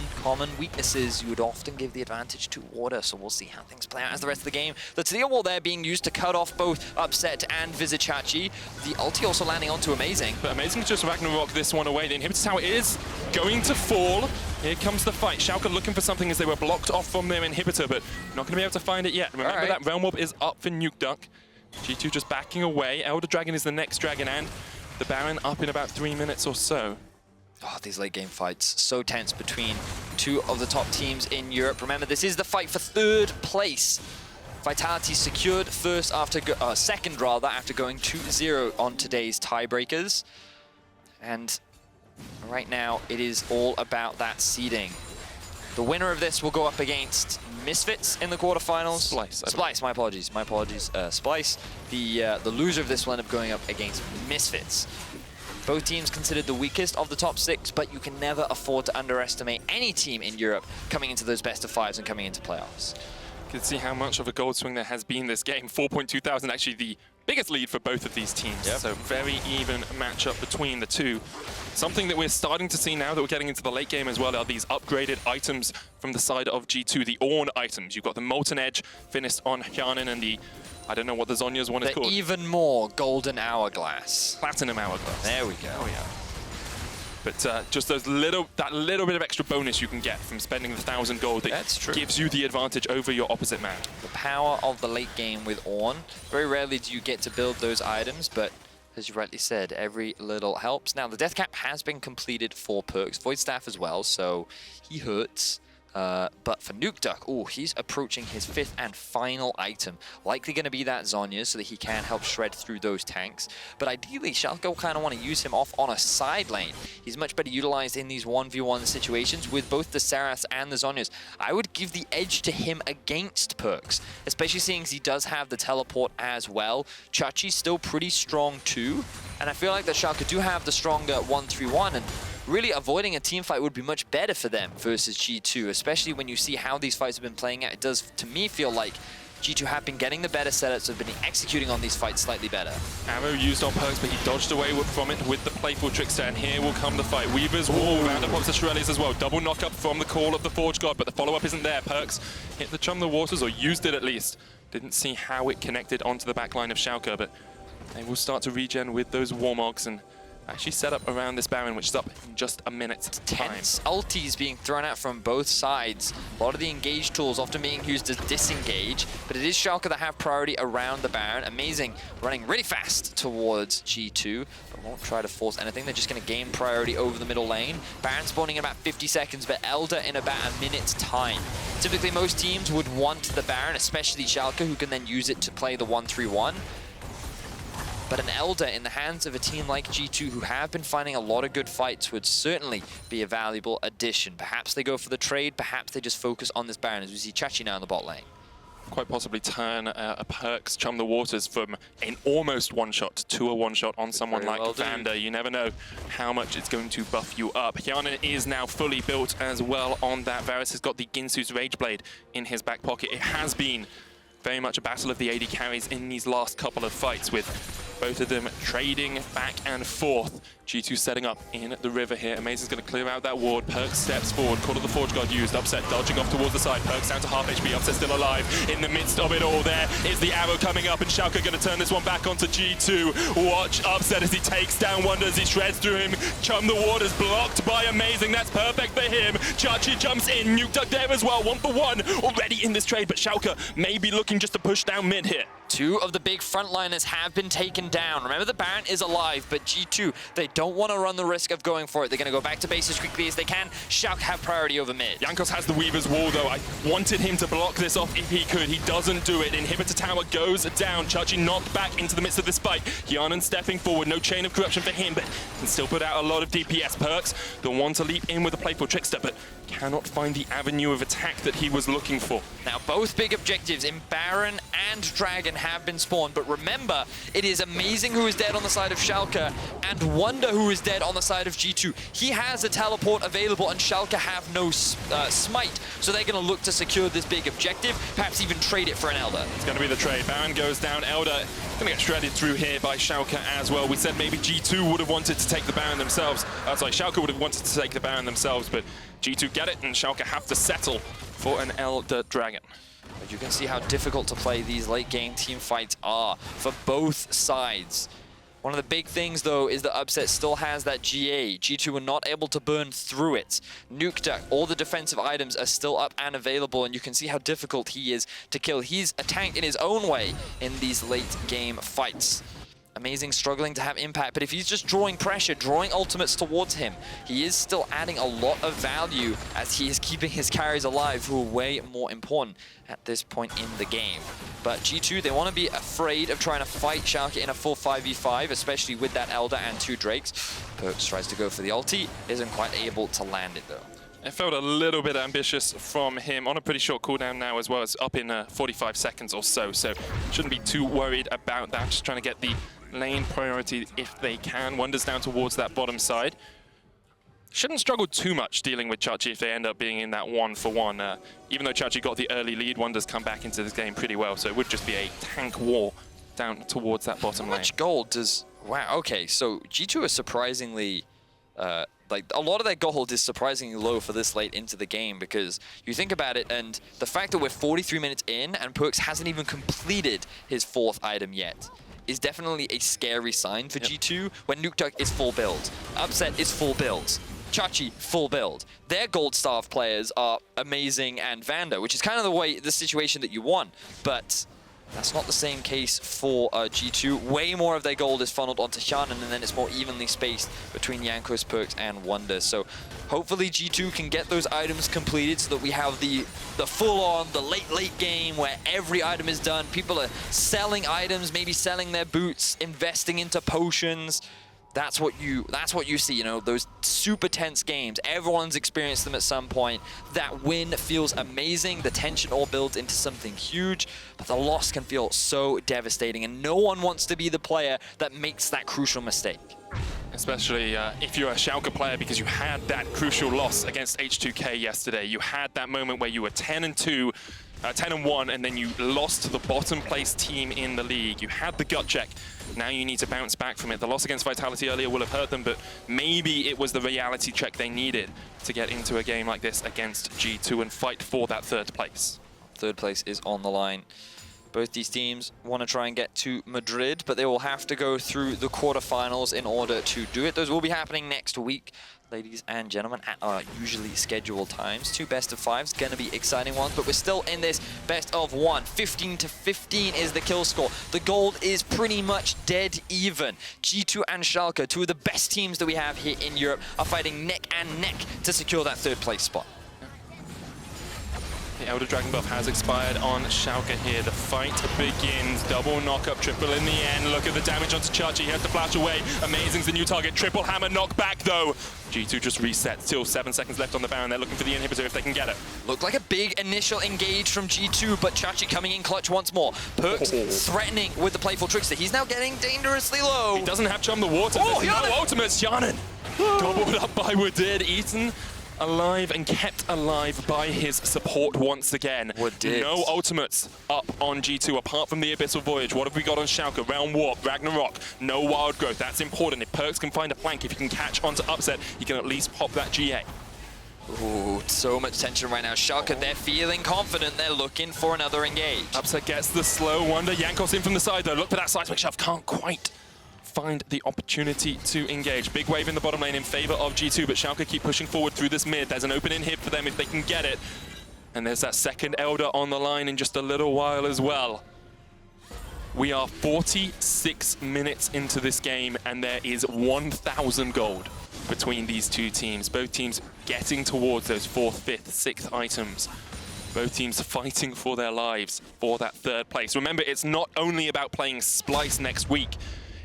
[SPEAKER 2] weaknesses, you would often give the advantage to water, so we'll see how things play out as the rest of the game. The Taliyah wall there being used to cut off both Upset and Vizicsacsi. The ulti also landing onto Amazing.
[SPEAKER 1] But Amazing just Ragnarok this one away. The inhibitor tower is going to fall. Here comes the fight. Schalke looking for something as they were blocked off from their inhibitor, but not going to be able to find it yet. Remember that Realm Warp is up for Nukeduck. G2 just backing away. Elder Dragon is the next dragon, and the Baron up in about 3 minutes or so.
[SPEAKER 2] Oh, these late game fights, so tense between two of the top teams in Europe. Remember, this is the fight for 3rd place. Vitality secured second after going 2-0 on today's tiebreakers. And right now, it is all about that seeding. The winner of this will go up against Misfits in the quarterfinals. Splice, my apologies. Splice. The loser of this will end up going up against Misfits. Both teams considered the weakest of the top 6, but you can never afford to underestimate any team in Europe coming into those best of 5s and coming into playoffs.
[SPEAKER 1] You can see how much of a gold swing there has been this game. 4,200, actually the biggest lead for both of these teams. So very even matchup between the two. Something that we're starting to see now that we're getting into the late game as well are these upgraded items from the side of G2, the Ornn items. You've got the Molten Edge finished on Hjärnan and the, I don't know what the Zhonya's one is called.
[SPEAKER 2] Even more Golden Hourglass.
[SPEAKER 1] Platinum Hourglass.
[SPEAKER 2] There we go.
[SPEAKER 1] Oh, yeah. But just that little bit of extra bonus you can get from spending the 1,000 gold that gives you the advantage over your opposite man.
[SPEAKER 2] The power of the late game with Ornn. Very rarely do you get to build those items, but as you rightly said, every little helps. Now, the death cap has been completed for PerkZ, Void Staff as well, so he hurts. But for Nukeduck, oh, he's approaching his 5th and final item. Likely going to be that Zhonya so that he can help shred through those tanks. But ideally, Schalke will kind of want to use him off on a side lane. He's much better utilized in these 1v1 situations with both the Seraphs and the Zhonyas. I would give the edge to him against PerkZ, especially seeing as he does have the teleport as well. Chachi's still pretty strong too. And I feel like that Schalke do have the stronger 1-3-1, and really avoiding a team fight would be much better for them versus G2, especially when you see how these fights have been playing out. It does, to me, feel like G2 have been getting the better setups, have been executing on these fights slightly better.
[SPEAKER 1] Arrow used on PerkZ, but he dodged away from it with the playful Trickster, and here will come the fight. Weaver's Wall, VandeR pops the Shirelles as well. Double knock-up from the call of the Forge God, but the follow-up isn't there. PerkZ hit the Chum the Waters, or used it at least. Didn't see how it connected onto the backline of Schalke, but they will start to regen with those Warmogs and actually set up around this Baron, which is up in just a minute's time.
[SPEAKER 2] Tense ultis being thrown out from both sides. A lot of the engage tools often being used as disengage, but it is Schalke that have priority around the Baron. Amazing, running really fast towards G2, but won't try to force anything. They're just going to gain priority over the middle lane. Baron spawning in about 50 seconds, but Elder in about a minute's time. Typically, most teams would want the Baron, especially Schalke, who can then use it to play the 1-3-1. But an Elder in the hands of a team like G2, who have been finding a lot of good fights, would certainly be a valuable addition. Perhaps they go for the trade, perhaps they just focus on this Baron, as we see Chachi now in the bot lane.
[SPEAKER 1] Quite possibly turn a PerkZ Chum the Waters from an almost one-shot to a one-shot on someone like VandeR. You never know how much it's going to buff you up. Hjärnan is now fully built as well on that. Varus has got the Ginsu's Rage Blade in his back pocket. It has been very much a battle of the AD carries in these last couple of fights, with both of them trading back and forth. G2 setting up in the river here. Amazing's going to clear out that ward. PerkZ steps forward. Call of the Forge God used. Upset dodging off towards the side. PerkZ down to half HP. Upset still alive. In the midst of it all, there is the arrow coming up, and Schalke going to turn this one back onto G2. Watch Upset as he takes down Wunder, as he shreds through him. Chum the Waters blocked by Amazing. That's perfect for him. Chachi jumps in. Nukeduck there as well. 1-for-1 already in this trade, but Schalke may be looking just to push down mid here.
[SPEAKER 2] Two of the big frontliners have been taken down. Remember, the Baron is alive, but G2, they don't want to run the risk of going for it. They're going to go back to base as quickly as they can. Schalke have priority over mid.
[SPEAKER 1] Jankos has the Weaver's Wall, though. I wanted him to block this off if he could. He doesn't do it. Inhibitor tower goes down. Chachi knocked back into the midst of this fight. Hjärnan stepping forward. No chain of corruption for him, but can still put out a lot of DPS. PerkZ, the one to leap in with a playful Trickster, but cannot find the avenue of attack that he was looking for.
[SPEAKER 2] Now, both big objectives in Baron and Dragon have been spawned, but remember, it is Amazing who is dead on the side of Schalke and Wunder who is dead on the side of G2. He has a teleport available and Schalke have no smite, so they're going to look to secure this big objective, perhaps even trade it for an Elder.
[SPEAKER 1] It's going to be the trade. Baron goes down. Elder going to get shredded through here by Schalke as well. We said maybe G2 would have wanted to take the Baron themselves. Sorry, Schalke would have wanted to take the Baron themselves, but G2 get it, and Schalke have to settle for an Elder Dragon.
[SPEAKER 2] But you can see how difficult to play these late game team fights are for both sides. One of the big things, though, is that Upset still has that GA. G2 were not able to burn through it. Nukeduck, all the defensive items are still up and available, and you can see how difficult he is to kill. He's a tank in his own way in these late game fights. Amazing struggling to have impact, but if he's just drawing pressure, drawing ultimates towards him, he is still adding a lot of value as he is keeping his carries alive, who are way more important at this point in the game. But G2, they want to be afraid of trying to fight Schalke in a full 5v5, especially with that Elder and two Drakes. PerkZ tries to go for the ulti, isn't quite able to land it though.
[SPEAKER 1] It felt a little bit ambitious from him on a pretty short cooldown now as well. It's up in 45 seconds or so shouldn't be too worried about that. Just trying to get the lane priority if they can. Wunder's down towards that bottom side. Shouldn't struggle too much dealing with Chachi if they end up being in that 1-for-1. Even though Chachi got the early lead, Wunder's come back into this game pretty well, so it would just be a tank war down towards that bottom lane.
[SPEAKER 2] How much gold does... Wow, okay, so G2 is surprisingly... like, a lot of their gold is surprisingly low for this late into the game, because you think about it, and the fact that we're 43 minutes in and PerkZ hasn't even completed his 4th item yet is definitely a scary sign for G2 when Nukeduck is full build, Upset is full build, Chachi full build. Their gold staff players are amazing and VandeR, which is kind of the situation that you want, but that's not the same case for G2. Way more of their gold is funneled onto Hjärnan, and then it's more evenly spaced between Jankos, PerkZ, and Wunder. So hopefully G2 can get those items completed so that we have the full-on, the late game where every item is done. People are selling items, maybe selling their boots, investing into potions. That's what you see, you know, those super tense games. Everyone's experienced them at some point. That win feels amazing. The tension all builds into something huge, but the loss can feel so devastating, and no one wants to be the player that makes that crucial mistake.
[SPEAKER 1] Especially if you're a Schalke player, because you had that crucial loss against H2K yesterday. You had that moment where you were 10-2, 10-1, and then you lost to the bottom place team in the league. You had the gut check. Now you need to bounce back from it. The loss against Vitality earlier will have hurt them, but maybe it was the reality check they needed to get into a game like this against G2 and fight for that 3rd place.
[SPEAKER 2] 3rd place is on the line. Both these teams want to try and get to Madrid, but they will have to go through the quarterfinals in order to do it. Those will be happening next week, ladies and gentlemen, at our usually scheduled times. 2 best-of-5s, going to be exciting ones, but we're still in this best-of-1. 15-15 is the kill score. The gold is pretty much dead even. G2 and Schalke, 2 of the best teams that we have here in Europe, are fighting neck and neck to secure that 3rd place spot.
[SPEAKER 1] The Elder Dragon buff has expired on Schalke here. The fight begins. Double knock-up, triple in the end. Look at the damage onto Chachi. He has to flash away. Amazing's the new target. Triple hammer knockback, though. G2 just reset. Still 7 seconds left on the Baron. They're looking for the inhibitor if they can get it.
[SPEAKER 2] Looked like a big initial engage from G2, but Chachi coming in clutch once more. PerkZ threatening with the playful trickster. He's now getting dangerously low.
[SPEAKER 1] He doesn't have Chum the Water.
[SPEAKER 2] Oh,
[SPEAKER 1] no ultimates. Hjärnan gobbled up by Wadid. Eaten alive and kept alive by his support once again.
[SPEAKER 2] Wadid.
[SPEAKER 1] No ultimates up on G2 apart from the Abyssal Voyage. What have we got on Schalke? Realm Warp, Ragnarok, no wild growth. That's important. If PerkZ can find a flank, if he can catch onto Upset, he can at least pop that GA.
[SPEAKER 2] Ooh, so much tension right now. Schalke, they're feeling confident. They're looking for another engage.
[SPEAKER 1] Upset gets the slow Wunder. Jankos in from the side though. Look for that seismic shove. Can't quite find the opportunity to engage. Big wave in the bottom lane in favor of G2, but Schalke keep pushing forward through this mid. There's an open inhib for them if they can get it. And there's that second Elder on the line in just a little while as well. We are 46 minutes into this game, and there is 1,000 gold between these 2 teams. Both teams getting towards those 4th, 5th, 6th items. Both teams fighting for their lives for that 3rd place. Remember, it's not only about playing Splyce next week.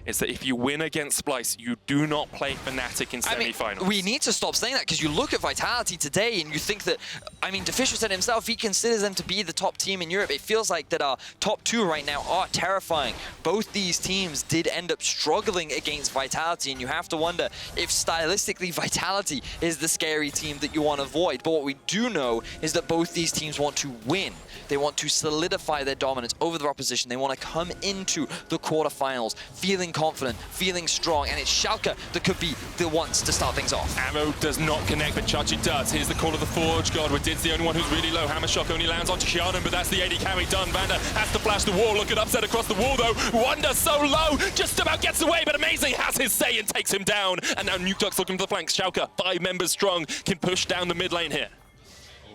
[SPEAKER 1] It's that if you win against Splyce, you do not play Fnatic in semi-finals.
[SPEAKER 2] We need to stop saying that, because you look at Vitality today and you think that, Deficio said himself, he considers them to be the top team in Europe. It feels like that our top 2 right now are terrifying. Both these teams did end up struggling against Vitality, and you have to wonder if stylistically Vitality is the scary team that you want to avoid. But what we do know is that both these teams want to win. They want to solidify their dominance over their opposition. They want to come into the quarterfinals feeling confident, feeling strong, and it's Schalke that could be the ones to start things off.
[SPEAKER 1] Arrow does not connect, but Chachi does. Here's the call of the Forge God. Wadid's the only one who's really low. Hammer Shock only lands onto Hjärnan, but that's the AD carry done. VandeR has to flash the wall. Look at Upset across the wall, though. Wunder so low, just about gets away, but Amazing has his say and takes him down. And now Nukeduck's looking for the flanks. Schalke, 5 members strong, can push down the mid lane here.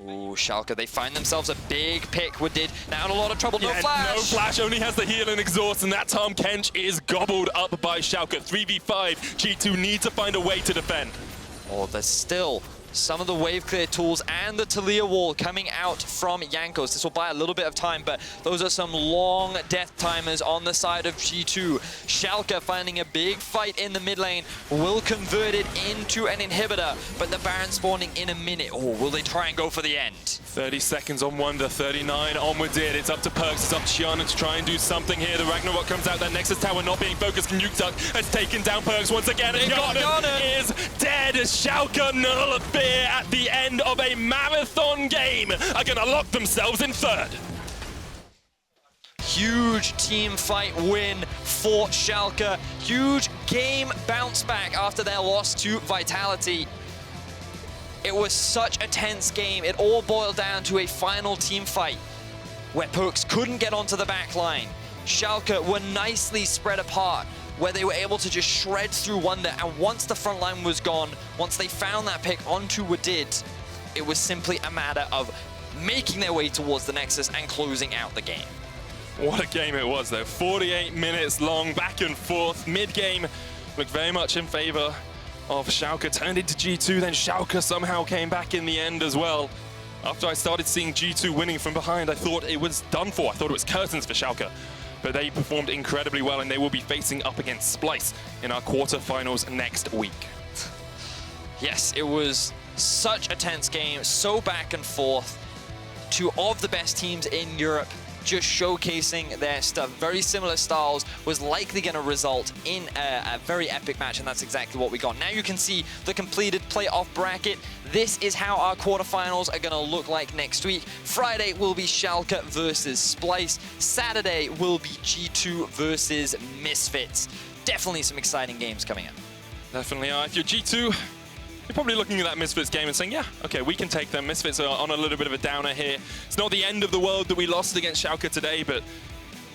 [SPEAKER 2] Ooh, Schalke, they find themselves a big pick. Wadid now in a lot of trouble. No flash.
[SPEAKER 1] No flash, only has the heal and exhaust, and that Tahm Kench is gobbled up by Schalke. 3v5, G2 need to find a way to defend.
[SPEAKER 2] Oh, there's still some of the wave clear tools and the Taliyah wall coming out from Jankos. This will buy a little bit of time, but those are some long death timers on the side of G2. Schalke finding a big fight in the mid lane, will convert it into an inhibitor, but the Baron spawning in a minute. Oh, will they try and go for the end?
[SPEAKER 1] 30 seconds on Wunder, 39 on Wadid. It's up to PerkZ, it's up to Hjärnan to try and do something here. The Ragnarok comes out, that Nexus Tower not being focused. Nukeduck has taken down PerkZ once again, and Hjärnan is dead. Schalke null fear at the end of a marathon game are gonna lock themselves in 3rd.
[SPEAKER 2] huge team fight win for Schalke. Huge game bounce back after their loss to Vitality. It was such a tense game. It all boiled down to a final team fight where PerkZ couldn't get onto the back line. Schalke were nicely spread apart, where they were able to just shred through Wunder, and once the front line was gone, once they found that pick onto Wadid, it was simply a matter of making their way towards the Nexus and closing out the game.
[SPEAKER 1] What a game it was, though. 48 minutes long, back and forth. Mid-game looked very much in favor of Schalke. Turned into G2, then Schalke somehow came back in the end as well. After I started seeing G2 winning from behind, I thought it was done for. I thought it was curtains for Schalke. But they performed incredibly well, and they will be facing up against Splyce in our quarterfinals next week.
[SPEAKER 2] Yes, it was such a tense game, so back and forth. Two of the best teams in Europe just showcasing their stuff. Very similar styles was likely going to result in a very epic match, and that's exactly what we got. Now you can see the completed playoff bracket. This is how our quarterfinals are going to look like next week. Friday will be Schalke versus Splyce. Saturday will be G2 versus Misfits. Definitely some exciting games coming up.
[SPEAKER 1] Definitely are. If you're G2, you're probably looking at that Misfits game and saying, yeah, okay, we can take them. Misfits are on a little bit of a downer here. It's not the end of the world that we lost against Schalke today, but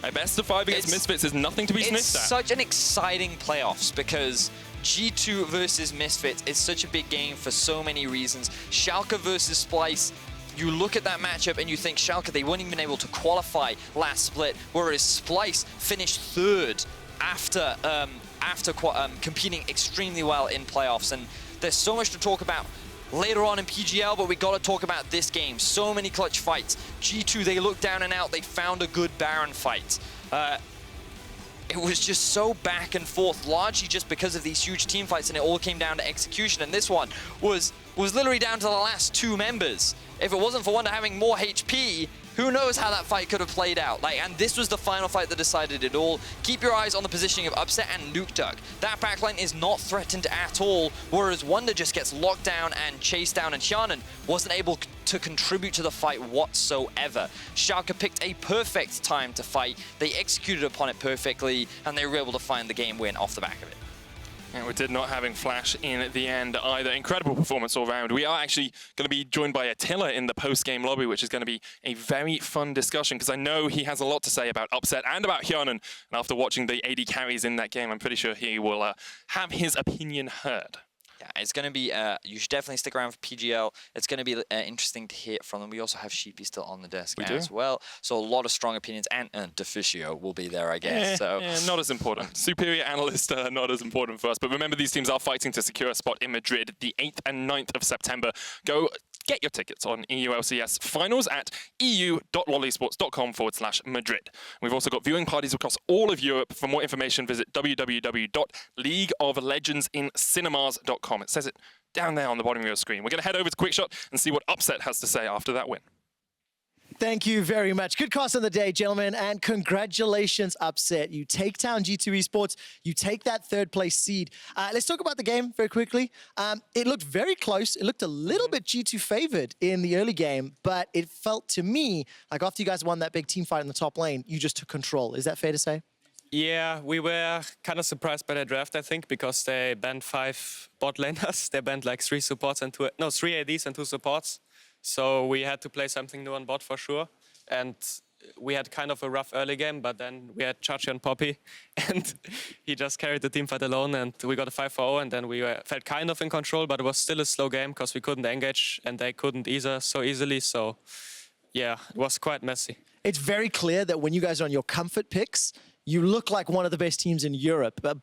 [SPEAKER 1] a best of 5 against Misfits is nothing to be sniffed at.
[SPEAKER 2] It's such an exciting playoffs because G2 versus Misfits is such a big game for so many reasons. Schalke versus Splyce, you look at that matchup and you think Schalke, they weren't even able to qualify last split, whereas Splyce finished 3rd after competing extremely well in playoffs. And there's so much to talk about later on in PGL, but we got to talk about this game. So many clutch fights. G2, they looked down and out. They found a good Baron fight. It was just so back and forth, largely just because of these huge team fights, and it all came down to execution. And this one was literally down to the last 2 members. If it wasn't for Wunder having more HP, who knows how that fight could have played out. And this was the final fight that decided it all. Keep your eyes on the positioning of Upset and Nukeduck. That backline is not threatened at all, whereas Wunder just gets locked down and chased down, and Hjärnan wasn't able to contribute to the fight whatsoever. Schalke picked a perfect time to fight. They executed upon it perfectly, and they were able to find the game win off the back of it.
[SPEAKER 1] And we did not having Flash in the end either. Incredible performance all around. We are actually going to be joined by Attila in the post-game lobby, which is going to be a very fun discussion because I know he has a lot to say about Upset and about Hjärnan. And after watching the AD carries in that game, I'm pretty sure he will have his opinion heard.
[SPEAKER 2] Yeah, it's going to be, you should definitely stick around for PGL. It's going to be interesting to hear from them. We also have Sheepy still on the desk as well. So a lot of strong opinions, and Deficio will be there, I guess.
[SPEAKER 1] Not as important. Superior Analyst, not as important for us. But remember, these teams are fighting to secure a spot in Madrid the 8th and 9th of September. Go get your tickets on EU LCS finals at eu.lolesports.com/Madrid. We've also got viewing parties across all of Europe. For more information, visit www.leagueoflegendsincinemas.com. It says it down there on the bottom of your screen. We're going to head over to Quickshot and see what Upset has to say after that win.
[SPEAKER 3] Thank you very much. Good cast on the day, gentlemen, and congratulations, Upset. You take down G2 Esports. You take that 3rd place seed. Let's talk about the game very quickly. It looked very close. It looked a little bit G2 favored in the early game, but it felt to me like after you guys won that big team fight in the top lane, you just took control. Is that fair to say?
[SPEAKER 4] Yeah, we were kind of surprised by the draft, I think, because they banned 5 bot laners. They banned like 3 supports and 3 ADs and 2 supports. So we had to play something new on bot for sure. And we had kind of a rough early game, but then we had Chachi and Poppy, and he just carried the teamfight alone, and we got a 5-4-0, and then we felt kind of in control, but it was still a slow game because we couldn't engage, and they couldn't either so easily. So yeah, it was quite messy.
[SPEAKER 3] It's very clear that when you guys are on your comfort picks, you look like one of the best teams in Europe. But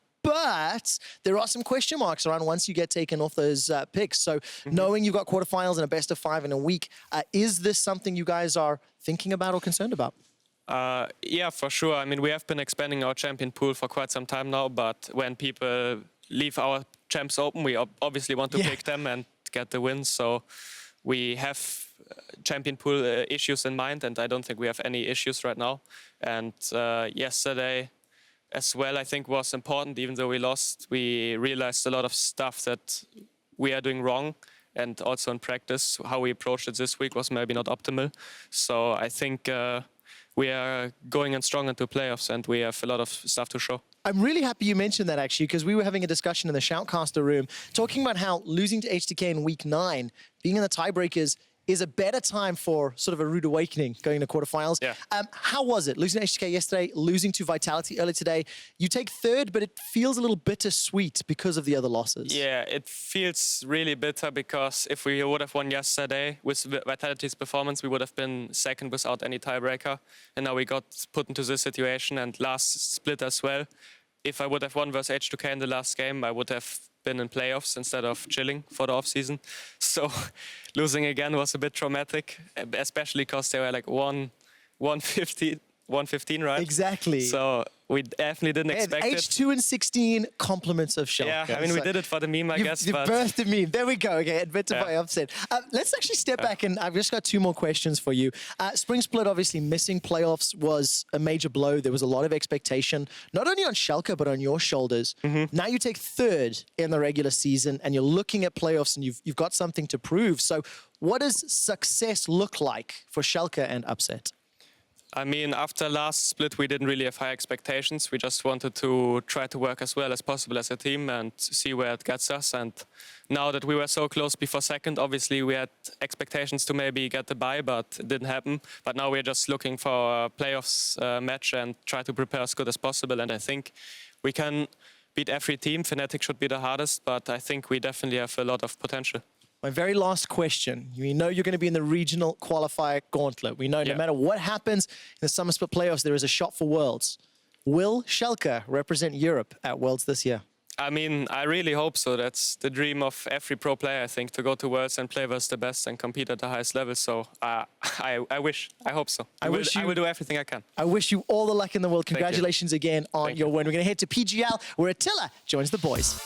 [SPEAKER 3] there are some question marks around once you get taken off those picks. So knowing you've got quarterfinals and a best of 5 in a week, is this something you guys are thinking about or concerned about?
[SPEAKER 4] Yeah, for sure. I mean, we have been expanding our champion pool for quite some time now, but when people leave our champs open, we obviously want to pick them and get the wins. So we have champion pool issues in mind, and I don't think we have any issues right now. And yesterday as well, I think, was important. Even though we lost, we realized a lot of stuff that we are doing wrong, and also in practice, how we approached it this week was maybe not optimal. So I think we are going in strong into playoffs, and we have a lot of stuff to show.
[SPEAKER 3] I'm really happy you mentioned that, actually, because we were having a discussion in the Shoutcaster room talking about how losing to HTK in week 9, being in the tiebreakers, is a better time for sort of a rude awakening going into quarterfinals.
[SPEAKER 4] Yeah.
[SPEAKER 3] How was it? Losing to HTK yesterday, losing to Vitality earlier today. You take third, but it feels a little bittersweet because of the other losses.
[SPEAKER 4] Yeah, it feels really bitter because if we would have won yesterday with Vitality's performance, we would have been second without any tiebreaker. And now we got put into this situation, and last split as well. If I would have won versus H2K in the last game, I would have been in playoffs instead of chilling for the off-season. So losing again was a bit traumatic, especially because they were like 115, right?
[SPEAKER 3] Exactly.
[SPEAKER 4] So we definitely didn't expect it.
[SPEAKER 3] H2 and 16 compliments of Schalke.
[SPEAKER 4] Yeah, I mean, we did it for the meme, I guess.
[SPEAKER 3] You've
[SPEAKER 4] but
[SPEAKER 3] birthed the meme. There we go. Okay, admitted by upset. Let's actually step back, and I've just got 2 more questions for you. Spring Split, obviously missing playoffs was a major blow. There was a lot of expectation, not only on Schalke, but on your shoulders. Now you take third in the regular season, and you're looking at playoffs, and you've got something to prove. So what does success look like for Schalke and Upset?
[SPEAKER 4] I mean, after last split, we didn't really have high expectations. We just wanted to try to work as well as possible as a team and see where it gets us. And now that we were so close before second, obviously we had expectations to maybe get the bye, but it didn't happen. But now we're just looking for a playoffs match and try to prepare as good as possible. And I think we can beat every team. Fnatic should be the hardest, but I think we definitely have a lot of potential.
[SPEAKER 3] My very last question. We know you're going to be in the regional qualifier gauntlet. We know no matter what happens in the Summer Split playoffs, there is a shot for Worlds. Will Schalke represent Europe at Worlds this year?
[SPEAKER 4] I mean, I really hope so. That's the dream of every pro player, I think, to go to Worlds and play versus the best and compete at the highest level. So I hope so. I will do everything I can.
[SPEAKER 3] I wish you all the luck in the world. Congratulations again on your win. We're going to head to PGL, where Attila joins the boys.